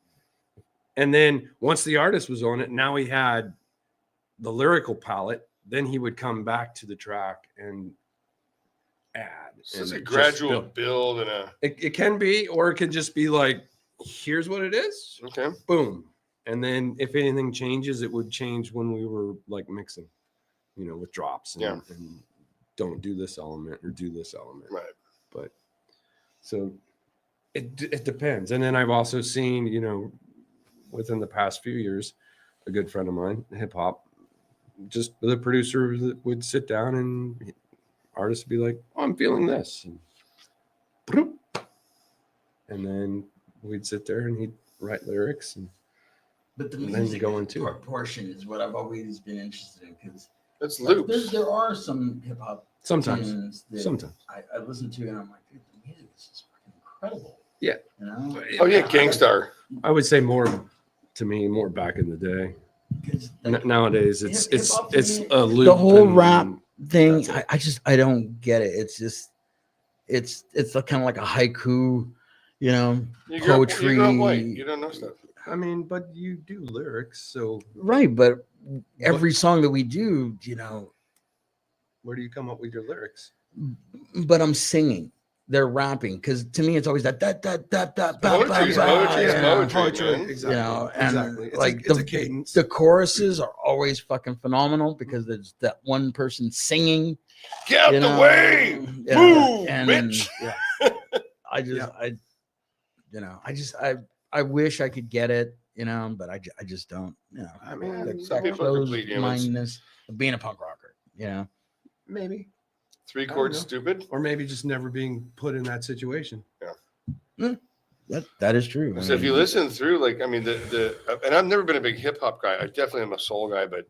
And then once the artist was on it, now he had the lyrical palette. Then he would come back to the track and add. So it's and a just gradual build and a. It can be, or it can just be like, here's what it is. Okay. Boom. And then if anything changes, it would change when we were like mixing, you know, with drops and, and don't do this element or do this element. Right. But so it depends. And then I've also seen, you know, within the past few years, a good friend of mine, hip hop, just the producer that would sit down and artists would be like, oh, I'm feeling this. And then we'd sit there and he'd write lyrics. But the then music go into portion is what I've always been interested in, because it's loops. There are some hip hop Sometimes. I listen to and I'm like, dude, the music is just fucking incredible. Yeah. You know? Oh yeah, Gangstar. I would say more back in the day. Nowadays it's a loop. The whole rap thing, I don't get it. It's just it's kind of like a haiku, you know, poetry. You grew up white. You don't know stuff. I mean, but you do lyrics, so right. But every song that we do, you know, where do you come up with your lyrics? But I'm singing. they're rapping, because to me it's always that Poetry's poetry is yeah. poetry, man. Exactly. You know, and exactly. It's like it's a cadence. the choruses are always fucking phenomenal because there's that one person singing. Get out you the know, way. yeah, Move, and bitch. I just I wish I could get it, you know, but I just don't, you know. I mean, that, some that people are complete humans. closed-mindedness of being a punk rocker, you know. maybe, 3 I don't chords know. stupid. or maybe just never being put in that situation. That is true. I So if you mean, listen through, like, I mean, and I've never been a big hip hop guy. I definitely am a soul guy, but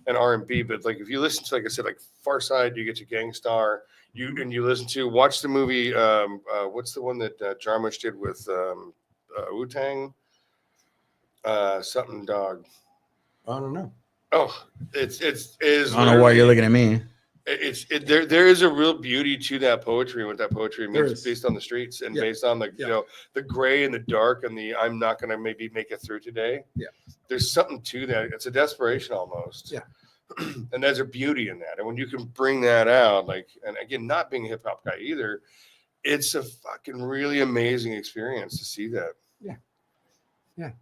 an R&B. But like, if you listen to, like I said, like Far Side, you get to Gangstar. You listen to watch the movie. What's the one that Jarmusch did with Wu-Tang? Something dog. I don't know. Oh, it's I don't know why you're looking at me. There is a real beauty to that poetry, and what that poetry There means is. based on the streets and Yeah. based on the Yeah. you know the gray and the dark and the I'm not gonna maybe make it through today. Yeah. There's something to that. It's a desperation almost. Yeah. And there's a beauty in that. And when you can bring that out, like, and again, not being a hip hop guy either, it's a fucking really amazing experience to see that.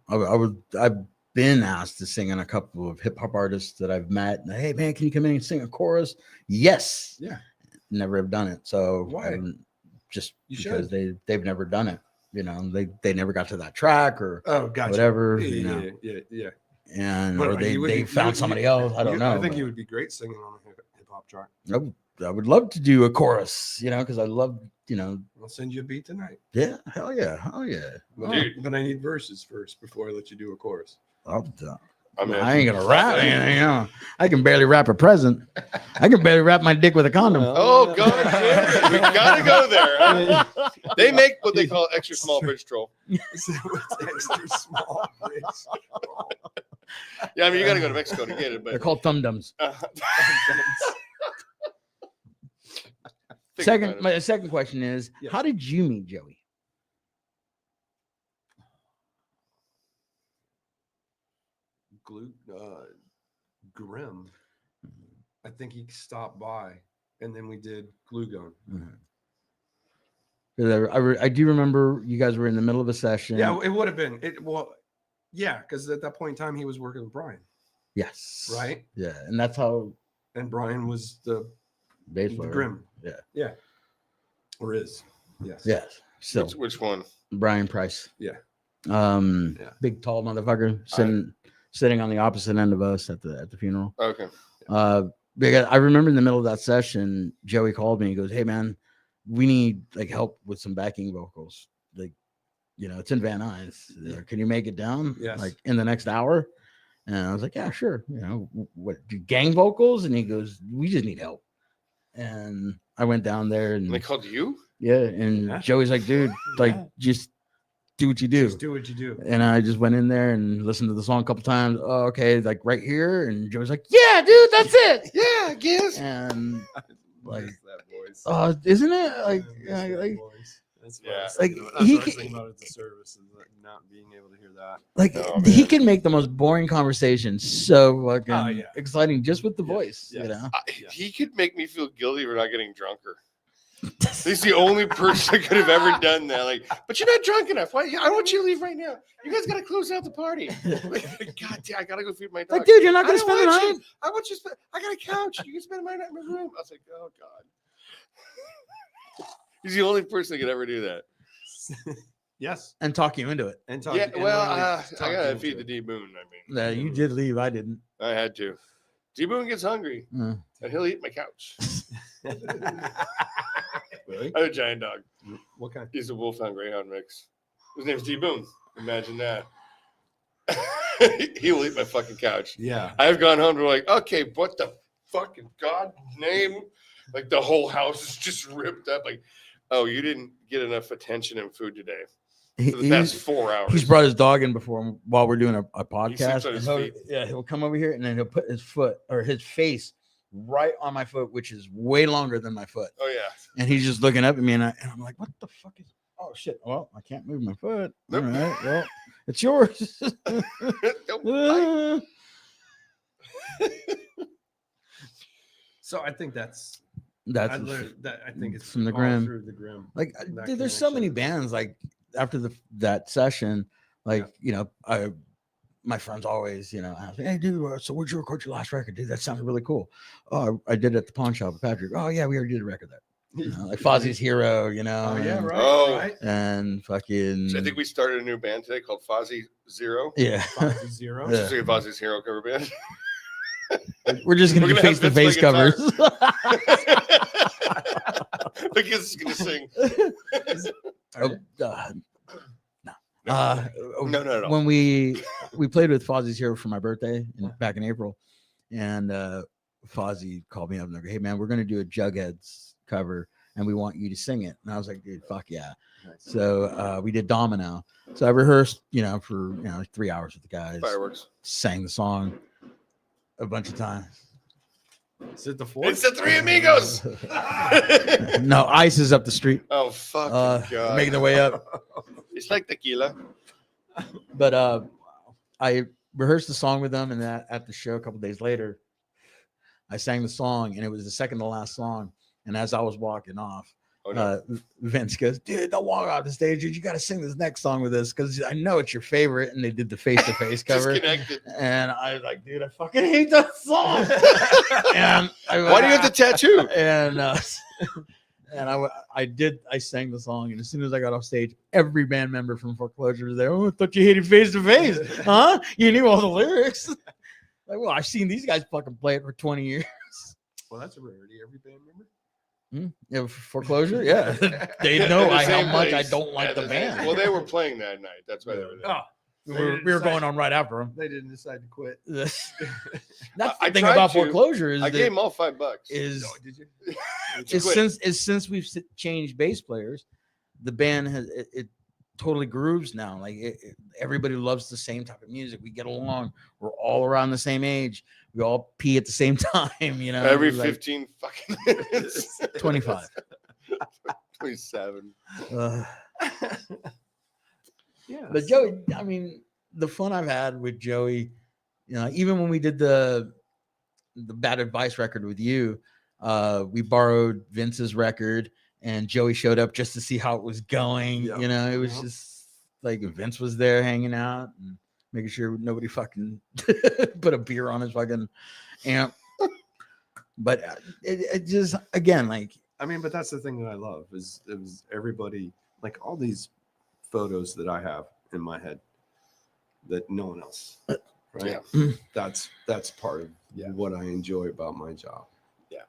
I've been asked to sing on a couple of hip hop artists that I've met. Hey man, can you come in and sing a chorus? Yes. Yeah. Never have done it. So Why? Just You because should. they've never done it. You know, they never got to that track or Oh, gotcha. whatever. Yeah, you know, yeah. and But or you would they be- found you- somebody you- else. I don't know. I think but you would be great singing on a hip hop track. I would love to do a chorus, you know, because I love, you know, I'll send you a beat tonight. yeah, hell yeah. But, Dude. but I need verses first before I let you do a chorus. I mean, ain't gonna rap. You know, I can barely rap a present. I can barely wrap my dick with a condom. oh god, damn it. We gotta go there. They make what they call extra small bridge troll. So it's extra small. Bitch. Yeah, I mean you gotta go to Mexico to get it, They're but called thumb dums. think about it. My second question is, Yes. how did you meet Joey? Grim. I think he stopped by, and then we did glue gun. 'Cause I do remember you guys were in the middle of a session. Yeah, it would have been it. Well, yeah, because at that point in time he was working with Brian, Yes. right? Yeah, and that's how And Brian was the bass player. Grim. Yeah. Yeah. Or is. Yes. Yes. So Which one? Brian Price. Yeah. Yeah. Big tall motherfucker sitting on the opposite end of us at the funeral. Okay. Because I remember in the middle of that session, Joey called me. He goes, "Hey man, we need like help with some backing vocals. Like, you know, it's in Van Nuys. Can you make it down? Yes. Like in the next hour?" And I was like, "Yeah, sure. You know, what do gang vocals?" And he goes, "We just need help." And I went down there and And they called you? yeah, and Yeah. Joey's like, "Dude, like just do what you do." Just do what you do. And I just went in there and listened to the song a couple times. Oh, okay, like right here. And Joey's like, "Yeah, dude, that's it." Yeah, Gizz. And like, that voice. isn't it like, That's Yeah. what Like, that's what I he was can- thinking about at the service, and like not being able to hear that. like Oh, he man. can make the most boring conversation so fucking Oh, yeah. exciting just with the Yeah, voice, you yes. know. He could make me feel guilty for not getting drunker. He's the only person that could have ever done that. Like, but you're not drunk enough. Why? I want you to leave right now. You guys got to close out the party. Like, God damn, I got to go feed my dog. Like, dude, you're not I gonna don't spend the want night. you. I want you to spend. I got a couch. You can spend my night in my room. I was like, oh God. He's the only person that could ever do that. Yes. And talk you into it. And talk. Yeah, and well, literally I talk gotta you feed into the it. D Boon. I mean, Yeah, you did leave. I didn't. I had to. D Boon gets hungry, Uh, and he'll eat my couch. Really? I have a giant dog. What kind? He's a Wolfhound Greyhound mix. His name's D Boon. Imagine that. He will eat my fucking couch. Yeah. I've gone home to like, okay, what the fucking God name? Like the whole house is just ripped up. Like, oh, you didn't get enough attention and food today for the past 4 hours. He's brought his dog in before while we're doing a sleeps podcast. on his and feet. he'll come over here and then he'll put his foot or his face right on my foot, which is way longer than my foot. Oh yeah. And he's just looking up at me, and I'm like, "What the fuck is? Oh shit! Well, I can't move my foot. Nope. All right, well, it's yours." Don't bite. So I think that's That's I think it's from the all Grim. through the Grim. Like, That dude, there's so many connection. bands like after that session, like my friends always, ask me, hey, dude, so where'd you record your last record, dude? That sounded really cool. Oh, I did it at the pawn shop with Patrick. Oh yeah, we already did a record there. Like Fozzie's Hero, Oh yeah, and, right. Oh. Right. and fucking. So I think we started a new band today called Fozzie Zero. Yeah, Fozzie Zero. Yeah. It's like a Fozzie's Hero cover band. we're just gonna We're do gonna have face-to-face Vince play covers. The Gizz is gonna sing. Oh, No. When we played with Fozzie's Hero for my birthday back in April, and Fozzie called me up and they're like, hey man, we're gonna do a Jughead's cover and we want you to sing it. And I was like, dude, fuck yeah. Nice. So we did Domino. So I rehearsed, for 3 hours with the guys. Fireworks. Sang the song a bunch of times. Is it the fourth? It's the Three Amigos. No, Ice is up the street. Oh fucking god! Making their way up. It's like tequila. But I rehearsed the song with them, and at the show a couple days later, I sang the song, and it was the second to last song. And as I was walking off, Vince goes, dude, don't walk off the stage, dude. You got to sing this next song with us because I know it's your favorite. And they did the face-to-face cover. Disconnected. And I was like, dude, I fucking hate that song. And Why do you have the tattoo? And I sang the song, and as soon as I got off stage, every band member from Foreclosure was there. Oh, I thought you hated Face to Face, huh? You knew all the lyrics. Like, well, I've seen these guys fucking play it for 20 years. Well, that's a rarity. Every band member. Yeah, Foreclosure. Yeah, they know how much I don't like the same- band. Well, they were playing that night. That's why they were there. Oh, we were going on right after them. They didn't decide to quit. That's I the thing tried about to. Foreclosure is I that gave them all $5. is Did you? since we've changed bass players, the band has it totally grooves now. Like everybody loves the same type of music. We get along. We're all around the same age. We all pee at the same time. Every like 15 fucking minutes. 25. 27. Yeah. But Joey, I mean, the fun I've had with Joey, even when we did the Bad Advice record with you, we borrowed Vince's record, and Joey showed up just to see how it was going. Yep. It was just like Vince was there hanging out and making sure nobody fucking put a beer on his fucking amp. But it just, again, like, I mean, but that's the thing that I love is it was everybody, like all these photos that I have in my head that no one else, right? Yeah. That's part of what I enjoy about my job. Yeah.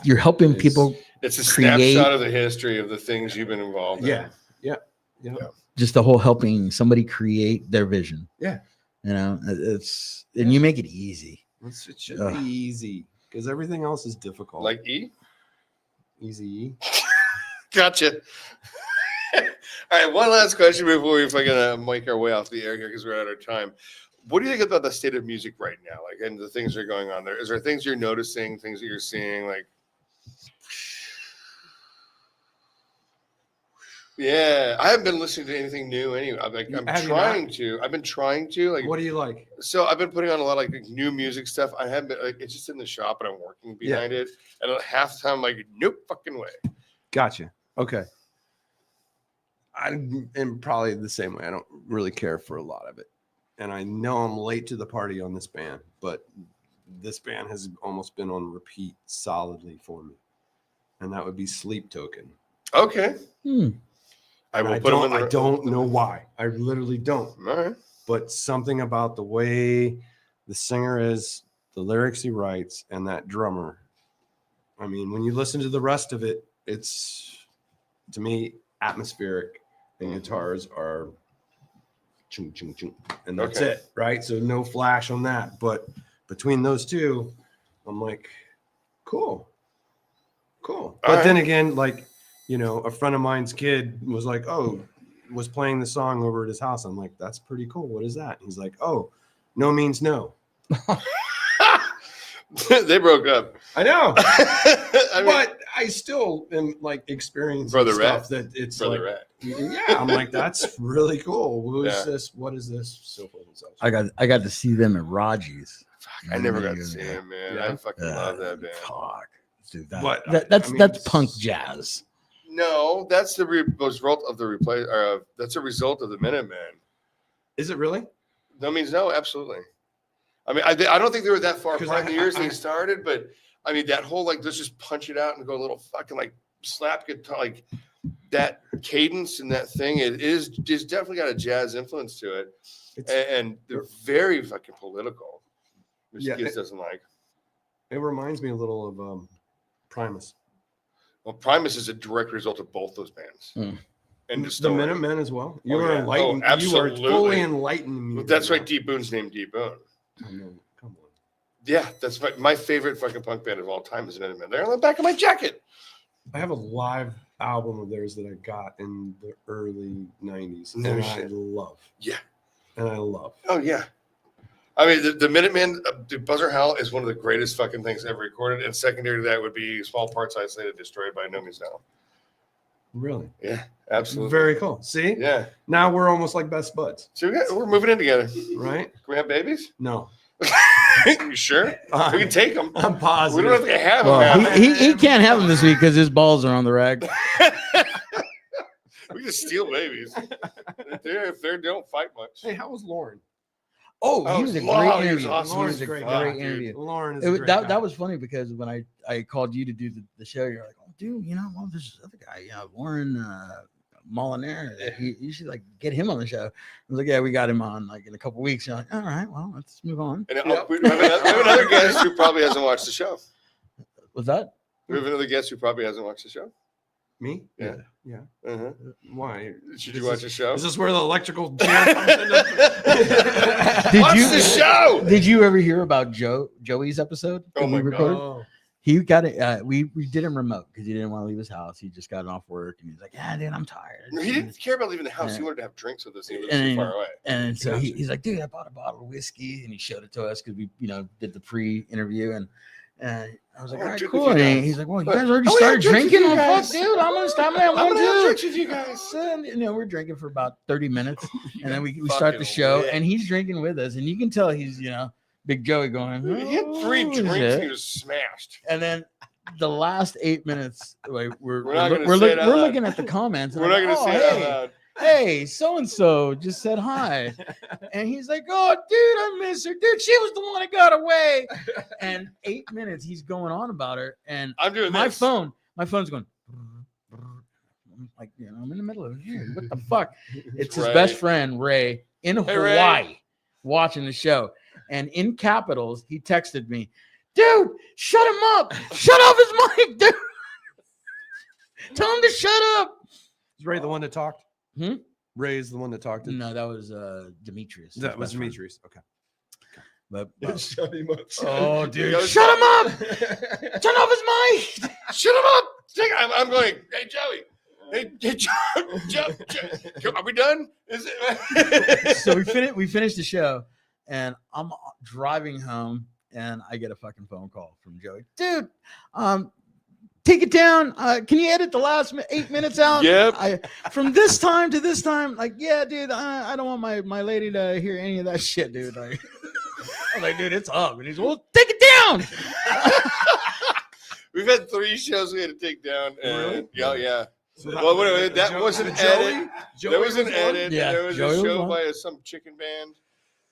You're helping people. It's a create- snapshot of the history of the things you've been involved in. Yeah. Just the whole helping somebody create their vision. Yeah. It's, and you make it easy. It should be easy because everything else is difficult. Like E? Easy. Gotcha. All right, one last question before we fucking make our way off the air here because we're out of time. What do you think about the state of music right now? Like, and the things that are going on there? Is there things you're noticing, things that you're seeing? Like, yeah, I haven't been listening to anything new anyway. I've been trying to. Like, What do you like? So I've been putting on a lot of like new music stuff. I haven't been. Like, it's just in the shop, and I'm working behind it. And half the time, I'm like, nope, fucking way. Gotcha. Okay. I am probably the same way. I don't really care for a lot of it. And I know I'm late to the party on this band, but this band has almost been on repeat solidly for me. And that would be Sleep Token. Okay. I will put them in I don't know why. I literally don't. All right. But something about the way the singer is, the lyrics he writes, and that drummer. I mean, when you listen to the rest of it, it's, to me, atmospheric, and guitars are chung, chung, chung, and that's it, right? So no flash on that. But between those two, I'm like, cool. But then again, like, a friend of mine's kid was like, was playing the song over at his house. I'm like, that's pretty cool. What is that? He's like, no means no. They broke up. I know. I mean, but I still am like experiencing Brother stuff Rat. that it's Brother like, Rat. yeah, I'm like, that's really cool. Who is Yeah. this? What is this? So forth and such. I got to see them at Raji's. I never got to see him, man. Yeah. I fucking love that band. Fuck. Dude, But, that's I mean, that's punk jazz. No, that's the result of the replay. That's a result of the Minutemen. Is it really? That means no, absolutely. I mean, I don't think they were that far 'Cause apart in the years I they started, but I mean, that whole like let's just punch it out and go a little fucking like slap guitar, like that cadence and that thing. It is just definitely got a jazz influence to it, and they're very fucking political, which Gizz doesn't like. It reminds me a little of Primus. Well, Primus is a direct result of both those bands. And the Minutemen as well. You Oh, are yeah. enlightened. Oh, You are absolutely. fully enlightened me. Well, that's right why D Boone's named D Boone. now. I know. Come on. Yeah, that's my favorite fucking punk band of all time is Minutemen. They're on the back of my jacket. I have a live album of theirs that I got in the early 90s. No and shit. I love. Yeah. And I love. Oh yeah. I mean, the Minutemen, Buzzer Hell is one of the greatest fucking things ever recorded. And secondary to that would be Small Parts Isolated, Destroyed by No Means Now. Really? Yeah, absolutely. Very cool. See? Yeah. Now we're almost like best buds, So we're moving in together. right? Can we have babies? No. You sure? We can take them. I'm We positive. don't have to have them. Well, now. he can't have them this week because his balls are on the rack. We can steal babies. If they don't fight much. Hey, how was Lauren? Oh, Oh, he was a great Lauren, he was interview. awesome. He was a Lauren's great great guy, interview. Lauren is It a was, great that, guy. that was funny because when I called you to do the show, you're like, oh, dude, you know, well, there's this other guy, Warren Molinaire. You should like get him on the show. I was like, yeah, we got him on like in a couple weeks. You're like, all right, well, let's move on. And we have another guest who probably hasn't watched the show. Was that? We have another guest who probably hasn't watched the show. Me? Yeah. Yeah. Uh-huh. Why? Should you watch the show? Is this where the electrical chair comes into? Watch the show. Did you ever hear about Joey's episode? Oh that we my recorded? Oh. He got it. We did him remote because he didn't want to leave his house. He just got off work and he's like, yeah, dude, I'm tired. He didn't care about leaving the house. Yeah. He wanted to have drinks with us. And he was And- too far away. And so Gotcha. he's like, dude, I bought a bottle of whiskey, and he showed it to us because we, did the pre-interview, and I was like, I all wanna right, drink with cool. you And guys. he's like, well, you But guys already I wanna started have drinks with drinking. you Well, fuck, guys. dude, I'm gonna stop at I'm one gonna have too. drinks with you guys. And we're drinking for about 30 minutes, and then we Fucking start the show, lit. and he's drinking with us, and you can tell he's, Big Joey going. He had 3 "Oh, drinks shit." and he was smashed. And then the last 8 minutes, like we're We're not gonna say it out loud. looking at the comments. and We're I'm not going to like, say "Oh, it hey, out loud. hey, so and so just said hi," and he's like, "Oh, dude, I miss her, dude. She was the one that got away." And 8 minutes, he's going on about her, and I'm doing my this. phone's going. I'm like, I'm in the middle of it. What the fuck? It's his Ray. best friend Ray in Hey, Ray. Hawaii watching the show, and in capitals, he texted me, "Dude, shut him up! Shut off his mic, dude. Tell him to shut up." Is Ray the one that talked? Hmm? Ray is the one that talked. No, that was Demetrius. That his was best friend. Demetrius. Okay. But Shut him up. oh, dude, goes- shut him up! Turn off his mic. Shut him up. I'm going, hey, Joey. Hey, Joe, are we done? Is it? So we finished the show, and I'm driving home, and I get a fucking phone call from Joey. Dude, take it down. Can you edit the last 8 minutes out? Yep. From this time to this time. Like, yeah, dude, I don't want my lady to hear any of that shit, dude. Like, I'm like, dude, it's up. And he's, well, take it down. We've had 3 shows we had to take down. And, Really? Yeah. So Well, wait, that was an edit. Joey There was an one? edit. Yeah, And there was Joey a was show one. by some chicken band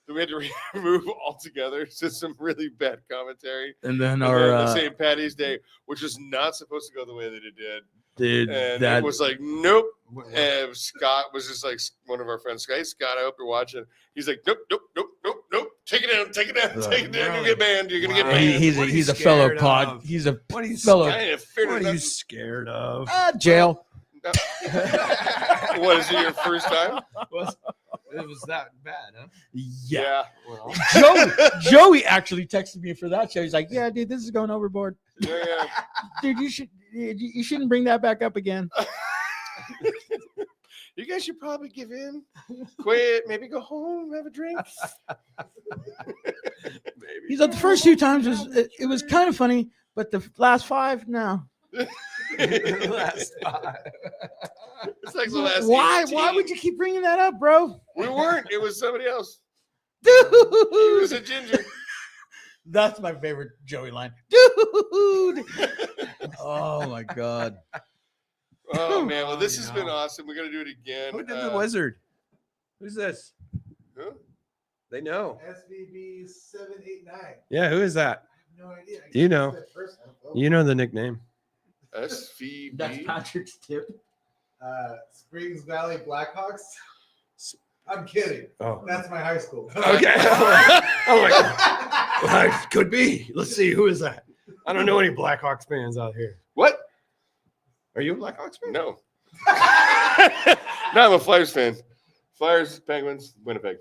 that we had to remove altogether. It's just some really bad commentary. And then And our then the St. Patty's Day, which was not supposed to go the way that it did. dude, And that it was like, nope. What- And Scott was just like one of our friends. Hey, Scott, I hope you're watching. He's like, nope. Take it down. Take it down. You're gonna get banned. You're gonna get Wow. banned. he's What are he's you a fellow scared pod. of? He's a What are you fellow I ain't afraid of What are you nothing. scared of? jail. What is it? Your first time? It was that bad, huh? Yeah. Well, Joey actually texted me for that show. He's like, "Yeah, dude, this is going overboard. Yeah. Dude, you shouldn't bring that back up again." You guys should probably give in, quit, maybe go home, have a drink. He's like, the first 2 times it was kind of funny, but the last 5, no. last time. It's like the last. Why 18. would you keep bringing that up, bro? We weren't. It was somebody else. It was Dude, a ginger. That's my favorite Joey line. Dude. Oh my God. Oh man, well this has been awesome. We're gonna do it again. Who did the wizard? Who's this? Who? They know. SVB 789. Yeah, who is that? No idea. You know. You know the nickname. SVB. That's Patrick's tip. Springs Valley Blackhawks. I'm kidding. Oh, That's my high school. okay. Oh my God. Could be. Let's see. Who is that? I don't know any Blackhawks fans out here. What? Are you a Blackhawks fan? No. No, I'm a Flyers fan. Flyers, Penguins, Winnipeg.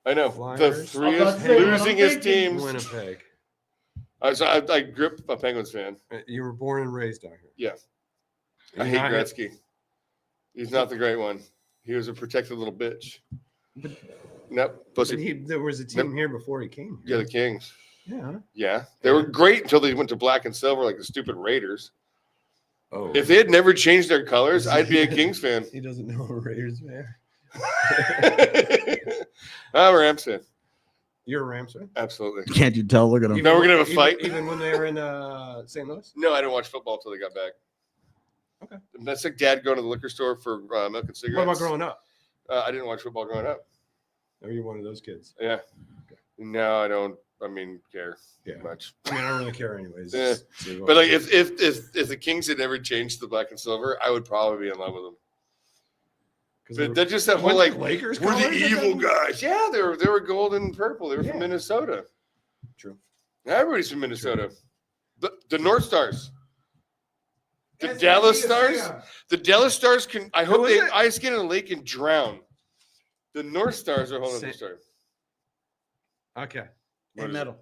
I know. Flyers, the three I'm about to say, losingest teams. Winnipeg. So I grew up a Penguins fan. You were born and raised out here. Yeah. I hate Gretzky. He's not the great one. He was a protected little bitch. Nope. Pussy. There was a team here before he came Yeah, here. the Kings. Yeah. Yeah. They were great until they went to black and silver like the stupid Raiders. Oh. If they had never changed their colors, I'd be a Kings fan. He doesn't know a Raiders fan. I'm a Rams fan. You're a Rams fan? Absolutely. Can't you tell? Look at him. Now we're gonna have a fight. Even when they were in St. Louis? No, I didn't watch football until they got back. Okay. That's like dad going to the liquor store for milk and cigarettes. What about growing up? I didn't watch football growing up. Are you one of those kids? Yeah. No, I don't. Care much. I mean, I don't really care anyways. Yeah. But like, if the Kings had never changed to black and silver, I would probably be in love with them. But they're just that whole like Lakers. we're the colors or evil something? guys. Yeah, they were gold and purple. They were from Minnesota. True. Everybody's from Minnesota. The North Stars. The SVB Dallas is Stars. down. The Dallas Stars can. I hope Who they is it? ice skate in a lake and drown. The North Stars are a whole other Sa- story. Okay. What And is metal.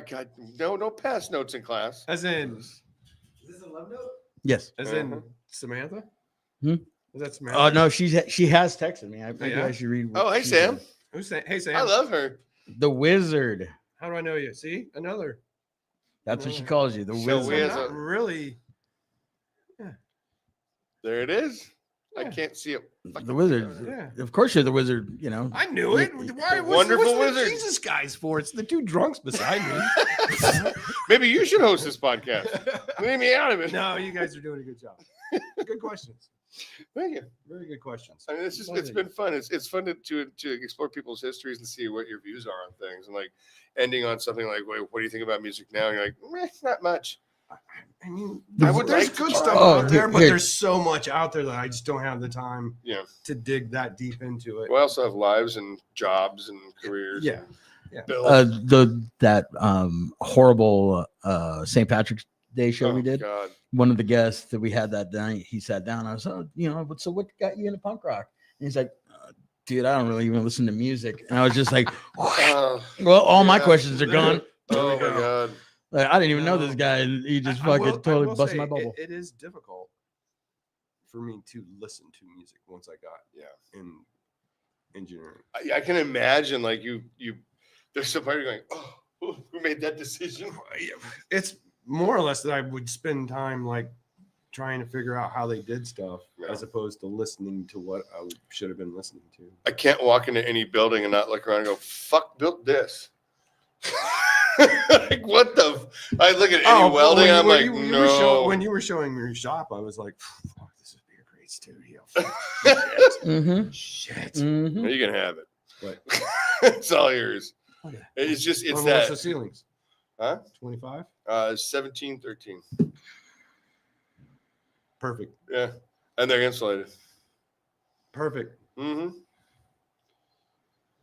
God, no pass notes in class. As in Is this a love note? Yes. in Samantha? Hmm? Is that Samantha? Oh no, she has texted me. Maybe yeah? I should read. what Oh, hey she Sam. said. Who's saying? Hey, Sam. I love her. The Wizard. How do I know you? See? Another. That's what she calls you. The So Wizard. we has Not a- really. There it is. I Yeah. can't see it. The Wizard. Yeah. Of course, you're the Wizard. You know. I knew it. Why? Wonderful what's the wizard. Jesus guys for? It's the two drunks beside me. Maybe you should host this podcast. Leave me out of it. No, you guys are doing a good job. Good questions. Thank you. Very good questions. I mean, it's been fun. It's fun to explore people's histories and see what your views are on things, and like ending on something like, "Wait, what do you think about music now?" And you're like, not much. I mean, I would there's like to good try. stuff Oh, out there, but here. there's so much out there that I just don't have the time Yeah. to dig that deep into it. We also have lives and jobs and careers. Yeah. and bills. That horrible St. Patrick's Day show Oh, we did. God. One of the guests that we had that night, he sat down. I was, so what got you into punk rock? And he's like, dude, I don't really even listen to music. And I was just like, Oh, well, all my yeah. questions are gone. oh my go. God. Like, I didn't even know this guy. And he just I fucking will totally say busted my bubble. It is difficult for me to listen to music once I got in engineering. I can imagine like you. There's somebody going, "Oh, who made that decision?" It's more or less that I would spend time like trying to figure out how they did stuff Yeah. as opposed to listening to what I should have been listening to. I can't walk into any building and not look around and go, "Fuck, built this." Like what the? I look at any welding. I'm like, no. When you were showing me your shop, I was like, fuck, this would be a great studio. Mm-hmm. Shit. Mm-hmm. You can have it. But It's all yours. Okay. It's just it's what's that. the ceilings? Huh? 25. 17, 13. Perfect. Yeah, and they're insulated. Perfect. Mm-hmm.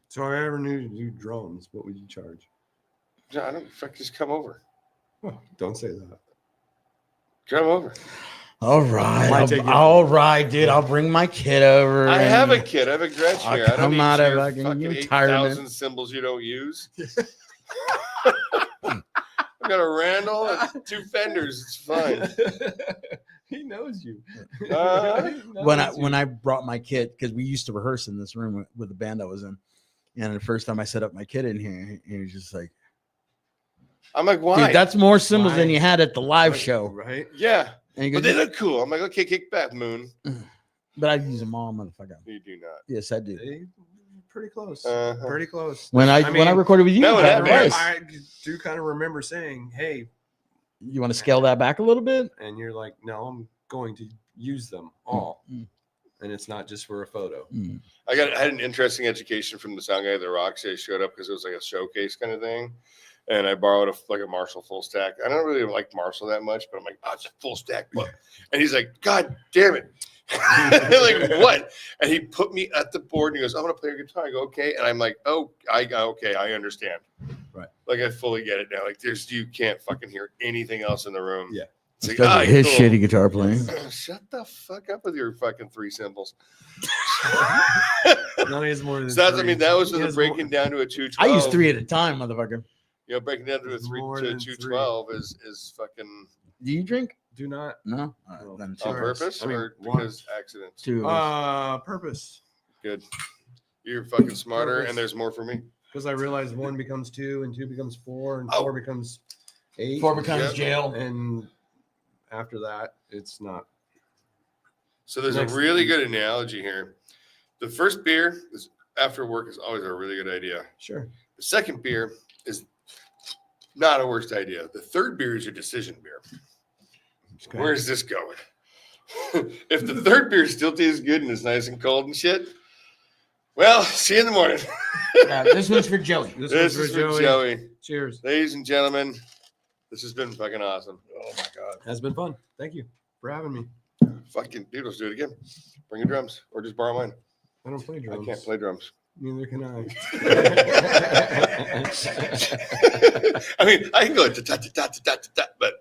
So if I ever knew to do drums, what would you charge? I don't. Fuck, just come over. Oh, don't say that. Come over. All right. Might take it. All right, dude. I'll bring my kid over. I have a and- kid. I have a Gretsch I'll here. I don't come need out of your fucking fucking retirement. 8,000 symbols you don't use. I've got a Randall and 2 Fenders. It's fine. He knows you. When I brought my kid, because we used to rehearse in this room with the band I was in, and the first time I set up my kid in here, he was just like, I'm like, why? dude, that's more symbols than Why? you had at the live show. Right? yeah, And he but goes, they look cool. I'm like, okay, kick back, Moon. but I use them all, motherfucker. You do not. Yes, I do. They pretty close. Uh-huh. Pretty close. When I recorded with you, No, you it had happened. advice. I do kind of remember saying, "Hey," You want to scale that back a little bit? and you're like, "No, I'm going to use them all, Mm. and it's not just for a photo." Mm. I had an interesting education from the sound guy at the Roxy. I showed up because it was like a showcase kind of thing. And I borrowed a Marshall full stack. I don't really like Marshall that much, but I'm like, oh, it's a full stack. Look. And he's like, God damn it. Like, what? And he put me at the board and he goes, I'm going to play your guitar. I go, okay. And I'm like, okay, I understand. Right. Like, I fully get it now. Like, you can't fucking hear anything else in the room. Yeah. It's like, Because of his cool. shitty guitar playing. Shut the fuck up with your fucking 3 cymbals. No, he has more than So that's, I three. mean, that was He the has breaking more- down to a 212. I use 3 at a time, motherfucker. You know, breaking down to a There's 3 more to than 212 is fucking Do you drink? Do not. No. No. Then on two. purpose I mean, or one. because accidents. 2 of us. Purpose. Good. You're fucking smarter, Purpose. and there's more for me. Because I realized 1 becomes 2, and 2 becomes 4, and 4 becomes 8. 4 becomes Yep. jail. And after that, it's not. So there's Next. a really good analogy here. The first beer is after work is always a really good idea. Sure. The second beer is not a worst idea. The third beer is your decision beer. Okay. Where's this going? If the third beer still tastes good and it's nice and cold and shit, well, see you in the morning. This one's for Joey. This This one's is for for Joey. Joey. Cheers. Ladies and gentlemen, this has been fucking awesome. Oh my God. Has been fun. Thank you for having me. Fucking dude, let's do it again. Bring your drums or just borrow mine. I don't play drums. I can't play drums. Neither can I. I mean, I can go da-da-da-da-da-da, but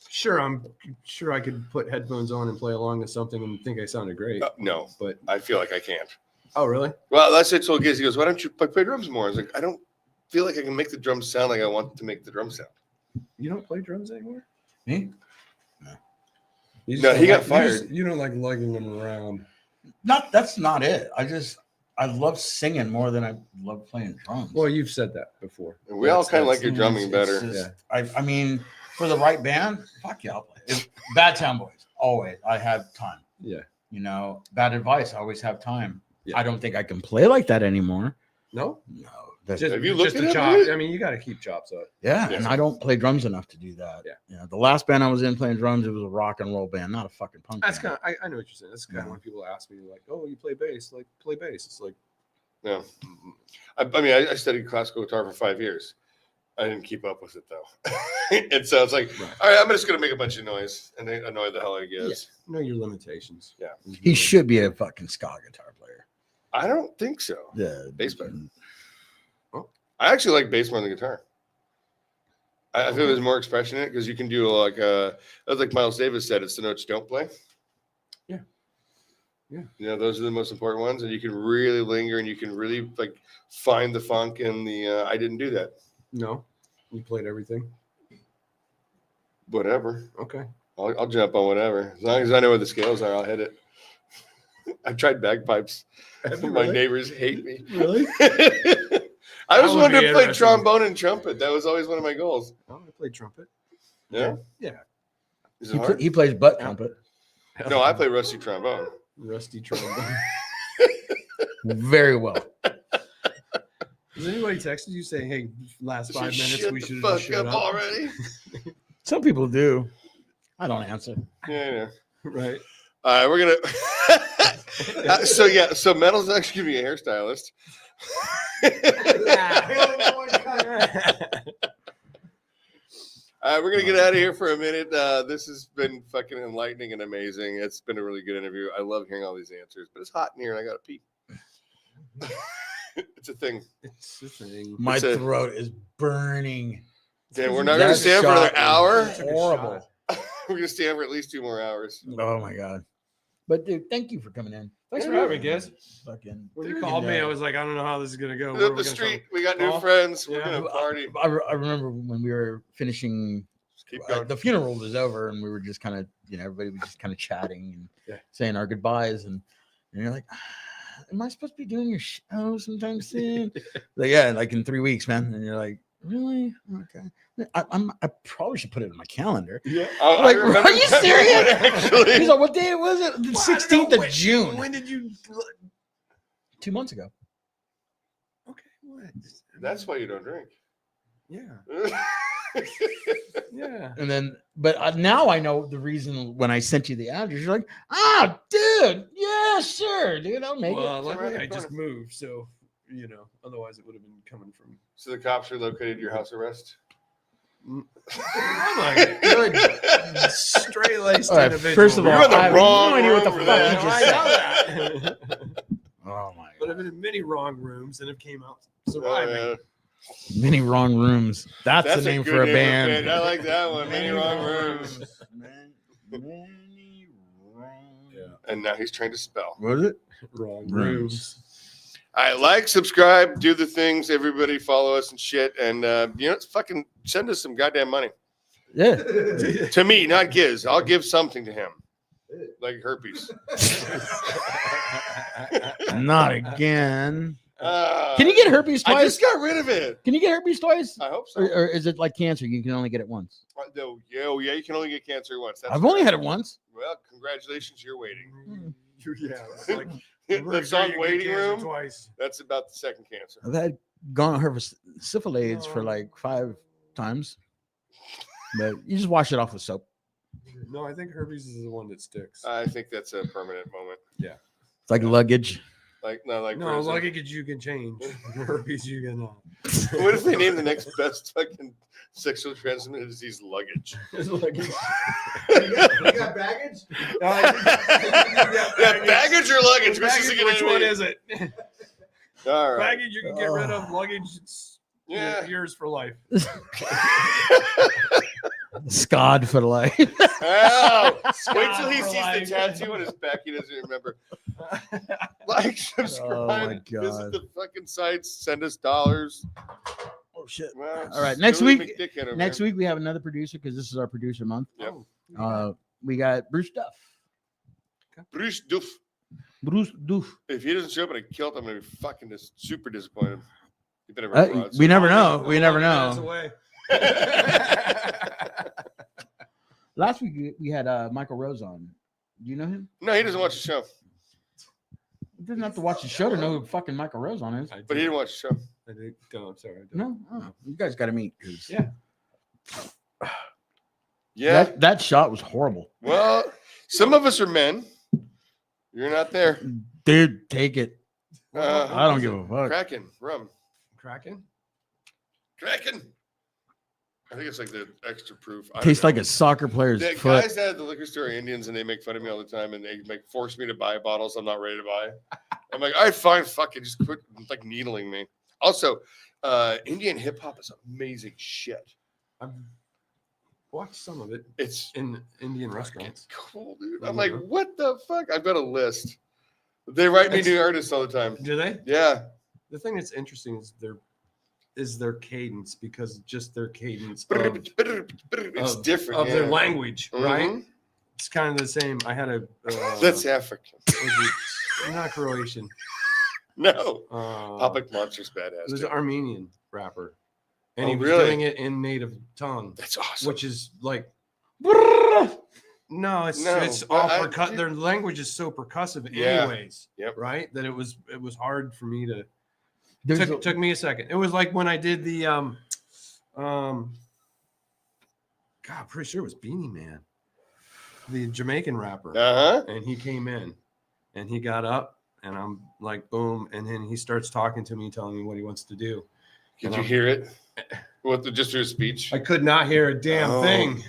Sure, I'm sure I could put headphones on and play along to something and think I sounded great. no, But I feel like I can't. oh, really? Well, that's it. So Gizz, he goes, why don't you play drums more? I was like, I don't feel like I can make the drums sound like I want to make the drums sound. You don't play drums anymore? Me? You just No, don't he got you fired. just- You don't like lugging them around. That's not it. I love singing more than I love playing drums. Well, you've said that before. And we all That's- kind of like that's- your drumming better. just- I mean, for the right band, fuck yeah, I'll play. Bad Town Boys, always. I have time. Yeah. You know, Bad Advice, I always have time. Yeah. I don't think I can play like that anymore. No? No. That's, Just, Have you looked just it a up, chop. dude? I mean, you got to keep chops up. yeah, Yeah. and I don't play drums enough to do that. Yeah. You know, the last band I was in playing drums, it was a rock and roll band, not a fucking punk That's band. kind of, I know what you're saying. That's kind of Yeah. when people ask me, like, oh, you play bass. Like, play bass. It's like, Yeah. I mean, I studied classical guitar for 5 years. I didn't keep up with it though. And so it's like, Right. all right, I'm just going to make a bunch of noise and then annoy the hell out of Gizz. know your limitations. Yeah. He should be a fucking ska guitar player. I don't think so. Yeah. Bass player. I actually like bass more than guitar. I feel there's more expression in it because you can do like Miles Davis said, it's the notes you don't play. Yeah. Yeah. You know, those are the most important ones, and you can really linger and you can really like find the funk and the. I didn't do that. No, you played everything. Whatever. Okay. I'll jump on whatever as long as I know where the scales are. I'll hit it. I've tried bagpipes. Have you My really? neighbors hate me. Really? I always would wanted be to play interesting. trombone and trumpet. That was always one of my goals. Oh, I played trumpet. Yeah. Yeah. Is it hard? He plays butt Yeah. trumpet No, I play rusty trombone. Rusty trombone. very well. Has anybody texted you saying, "Hey, last 5 minutes Shut we the should have fuck showed up up already. Some people do. I don't answer. Yeah. Right. All right, we're gonna. So Metal's actually gonna be a hairstylist. We're gonna get out of here for a minute. This has been fucking enlightening and amazing. It's been a really good interview. I love hearing all these answers, but it's hot in here and I gotta pee. It's a thing. It's a thing. My It's a- throat is burning. Damn, we're not gonna That stand for another shot hour. is horrible. We're gonna stand for at least 2 more hours. Oh my god. But dude, thank you for coming in. Thanks for having me, Gizz. Fucking. When you Dude, called me, I was like, I don't know how this is gonna go. What are The, we the gonna street, talk- we got new Oh, friends. We're yeah. gonna party. I remember when we were finishing, Just keep going. the funeral was over, and we were just kind of, everybody was just kind of chatting and Yeah. saying our goodbyes, and you're like, am I supposed to be doing your show sometime soon? Like, yeah, like in 3 weeks, man. And you're like, really? Okay. I probably should put it in my calendar. Yeah. I Like, remember are you that serious? one, Actually, He's like, what day was it? The 16th of June. When did you? 2 months ago. That's why you don't drink. Yeah. Yeah. And then, but now I know the reason when I sent you the address. You're like, ah, dude, yeah, sure, dude, I'll make Well, it. luckily around I the just corner. moved, so otherwise it would have been coming from. So the cops relocated your house arrest. Oh my good, straight-laced All right, individual. first of all, You're in the I have wrong no idea what the room fuck for you that. just I said. know that. Oh my But I've god, been in many wrong rooms and have came out Oh, surviving. yeah. many wrong rooms. That's the That's name good for a name band. I like that one. Many wrong rooms. Many wrong. Yeah. And now he's trying to spell. What is it? Wrong Rooms. rooms. I like, subscribe, do the things. Everybody follow us and shit. And fucking send us some goddamn money. Yeah. To me, not Gizz. I'll give something to him. Like herpes. Not again. Can Can you get herpes I twice? just got rid of it. Can you get herpes twice? I hope so. Or is it like cancer? You can only get it once. No, yeah, you can only get cancer once. That's I've only correct. had it once. Well, congratulations, you're waiting. Yeah, it's like The song you get waiting cancer room. twice. That's about the second cancer. I've had gone syphilis for like 5 times, but you just wash it off with soap. No, I think herpes is the one that sticks. I think that's a permanent moment. It's like luggage. Like no, prison. luggage you can change. Herpes you can. What if they name the next best fucking sexually transmitted disease luggage? Luggage. You got baggage? Yeah, baggage or luggage? Which one is it? All right. Baggage you can get rid of. Luggage, it's Yeah. yours for life. Scod for life. Oh, wait till he for sees the life. tattoo on his back. He doesn't remember. Like, subscribe, Oh my visit God. the fucking sites, send us dollars. Oh shit. Well, All right, it's next Billy week- McDickhead over Next here. week we have another producer because this is our producer month. Yep. We got Bruce Duff. Bruce Duff. Bruce Duff. If he doesn't show up in a kilt, I'm gonna be fucking super disappointed. You better have a broadside. We never know. We never Pass know. away. Last week we had Michael Rose on. Do you know him? No, he doesn't watch the show. You doesn't have to watch the show to know who fucking Michael Rose on is. But he didn't watch the show. I did. No, I'm sorry. I don't. No, oh, you guys got to meet. 'Cause Yeah. Yeah. that shot was horrible. Well, some of us are men. You're not there. Dude, take it. Uh, I don't give a fuck. Kraken, rum. Kraken? Kraken. I think it's like the extra proof. I don't Tastes know. like a soccer player's The foot. guys at the liquor store are Indians, and they make fun of me all the time, and they force me to buy bottles I'm not ready to buy. I'm like, all right, fine, fuck it, just quit like needling me. Also, Indian hip hop is amazing shit. I've watched some of it It's in Indian restaurants. cool, dude. I'm like, what the fuck? I've got a list. They write me new artists all the time. Do they? Yeah. The thing that's interesting is their cadence, because just their cadence It's different. of their yeah. language, right? Mhm. It's kind of the same. I had a That's African. not Croatian. No. Uh, Puppet Monster's badass. it was dude. an Armenian rapper, and Oh, he was really? doing it in native tongue, That's awesome. which is like no, it's No, all but percussive. Their language is so percussive, Yeah. anyways. Yep. Right. That it was hard for me to. There's Took me a second. It was like when I did the God, pretty sure it was Beanie Man, the Jamaican rapper, Uh-huh. and he came in, and he got up, and I'm like, boom, and then he starts talking to me, telling me what he wants to do. Did And you I'm- hear it? What the just through his speech? I could not hear a damn Oh. thing.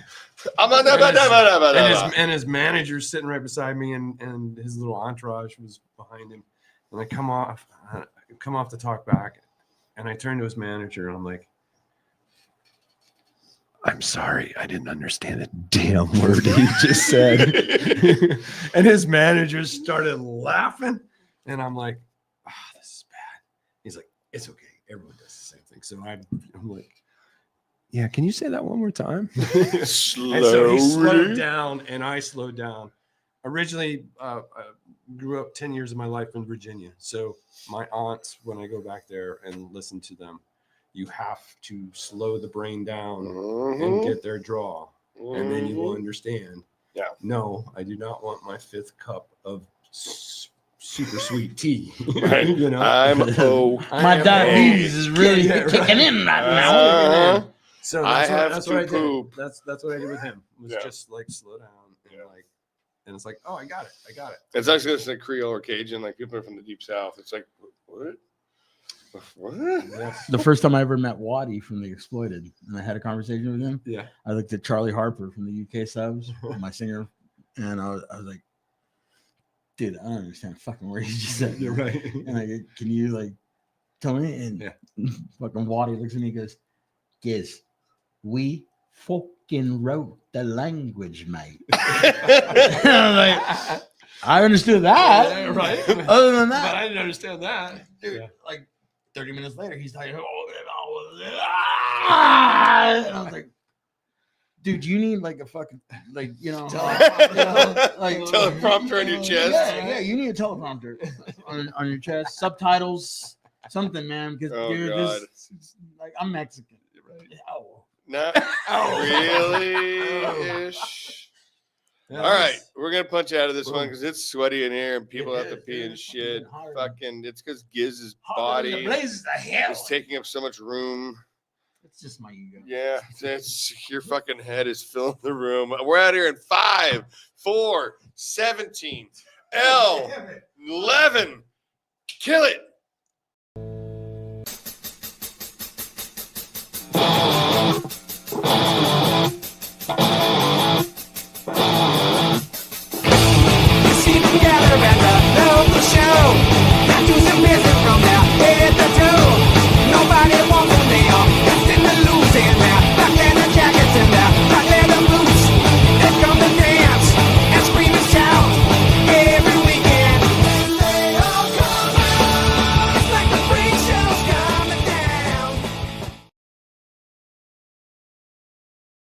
I'm And his manager's sitting right beside me, and his little entourage was behind him. And I come off to talk back, and I turn to his manager, and I'm like, "I'm sorry, I didn't understand a damn word he just said." And his manager started laughing, and I'm like, "This is bad." He's like, "It's okay, everyone does the same thing." So I'm like, "Yeah, can you say that one more time?" And so he slowed down, and I slowed down. Originally, I grew up 10 years of my life in Virginia. So my aunts, when I go back there and listen to them, you have to slow the brain down and get their draw, and then you will understand. Yeah. No, I do not want my fifth cup of super sweet tea. Right. You know, I'm My diabetes is really Yeah, right. kicking in right now. So I have that's to what I did. poop. That's what I did with him. Was Yeah. just like slow down and Yeah. like, and it's like, oh, I got it. It's actually it's like Creole or Cajun, like people are from the deep south. It's like what? Yes. The first time I ever met Waddy from The Exploited, and I had a conversation with him, Yeah. I looked at Charlie Harper from the UK Subs, my singer, and I was like, dude, I don't understand a fucking word you just said. You're right. And like, can you like tell me? And Yeah. fucking Waddy looks at me and goes, Gizz, we fucking wrote the language, mate. And I'm like, I understood that. Yeah, right. Other than that, But I didn't understand that. dude, Yeah. like 30 minutes later, he's like, and I was like, dude, you need like a fucking, like, you know, like Teleprompter on your chest. Yeah, you need a teleprompter on your chest, subtitles, something, man. Because Oh, dude, God. this, like, I'm Mexican. Right. Oh. Not Oh. really ish. Yeah, All right, that's- we're gonna punch out of this one Boom. because it's sweaty in here and people It have to is, pee dude. and shit. Hotter. Fucking, it's because Gizz's Hotter than body the blazes of hell. is taking up so much room. It's just my ego. Yeah, it's your fucking head is filling the room. We're out here in 5, 4, 17, L, 11. Kill it.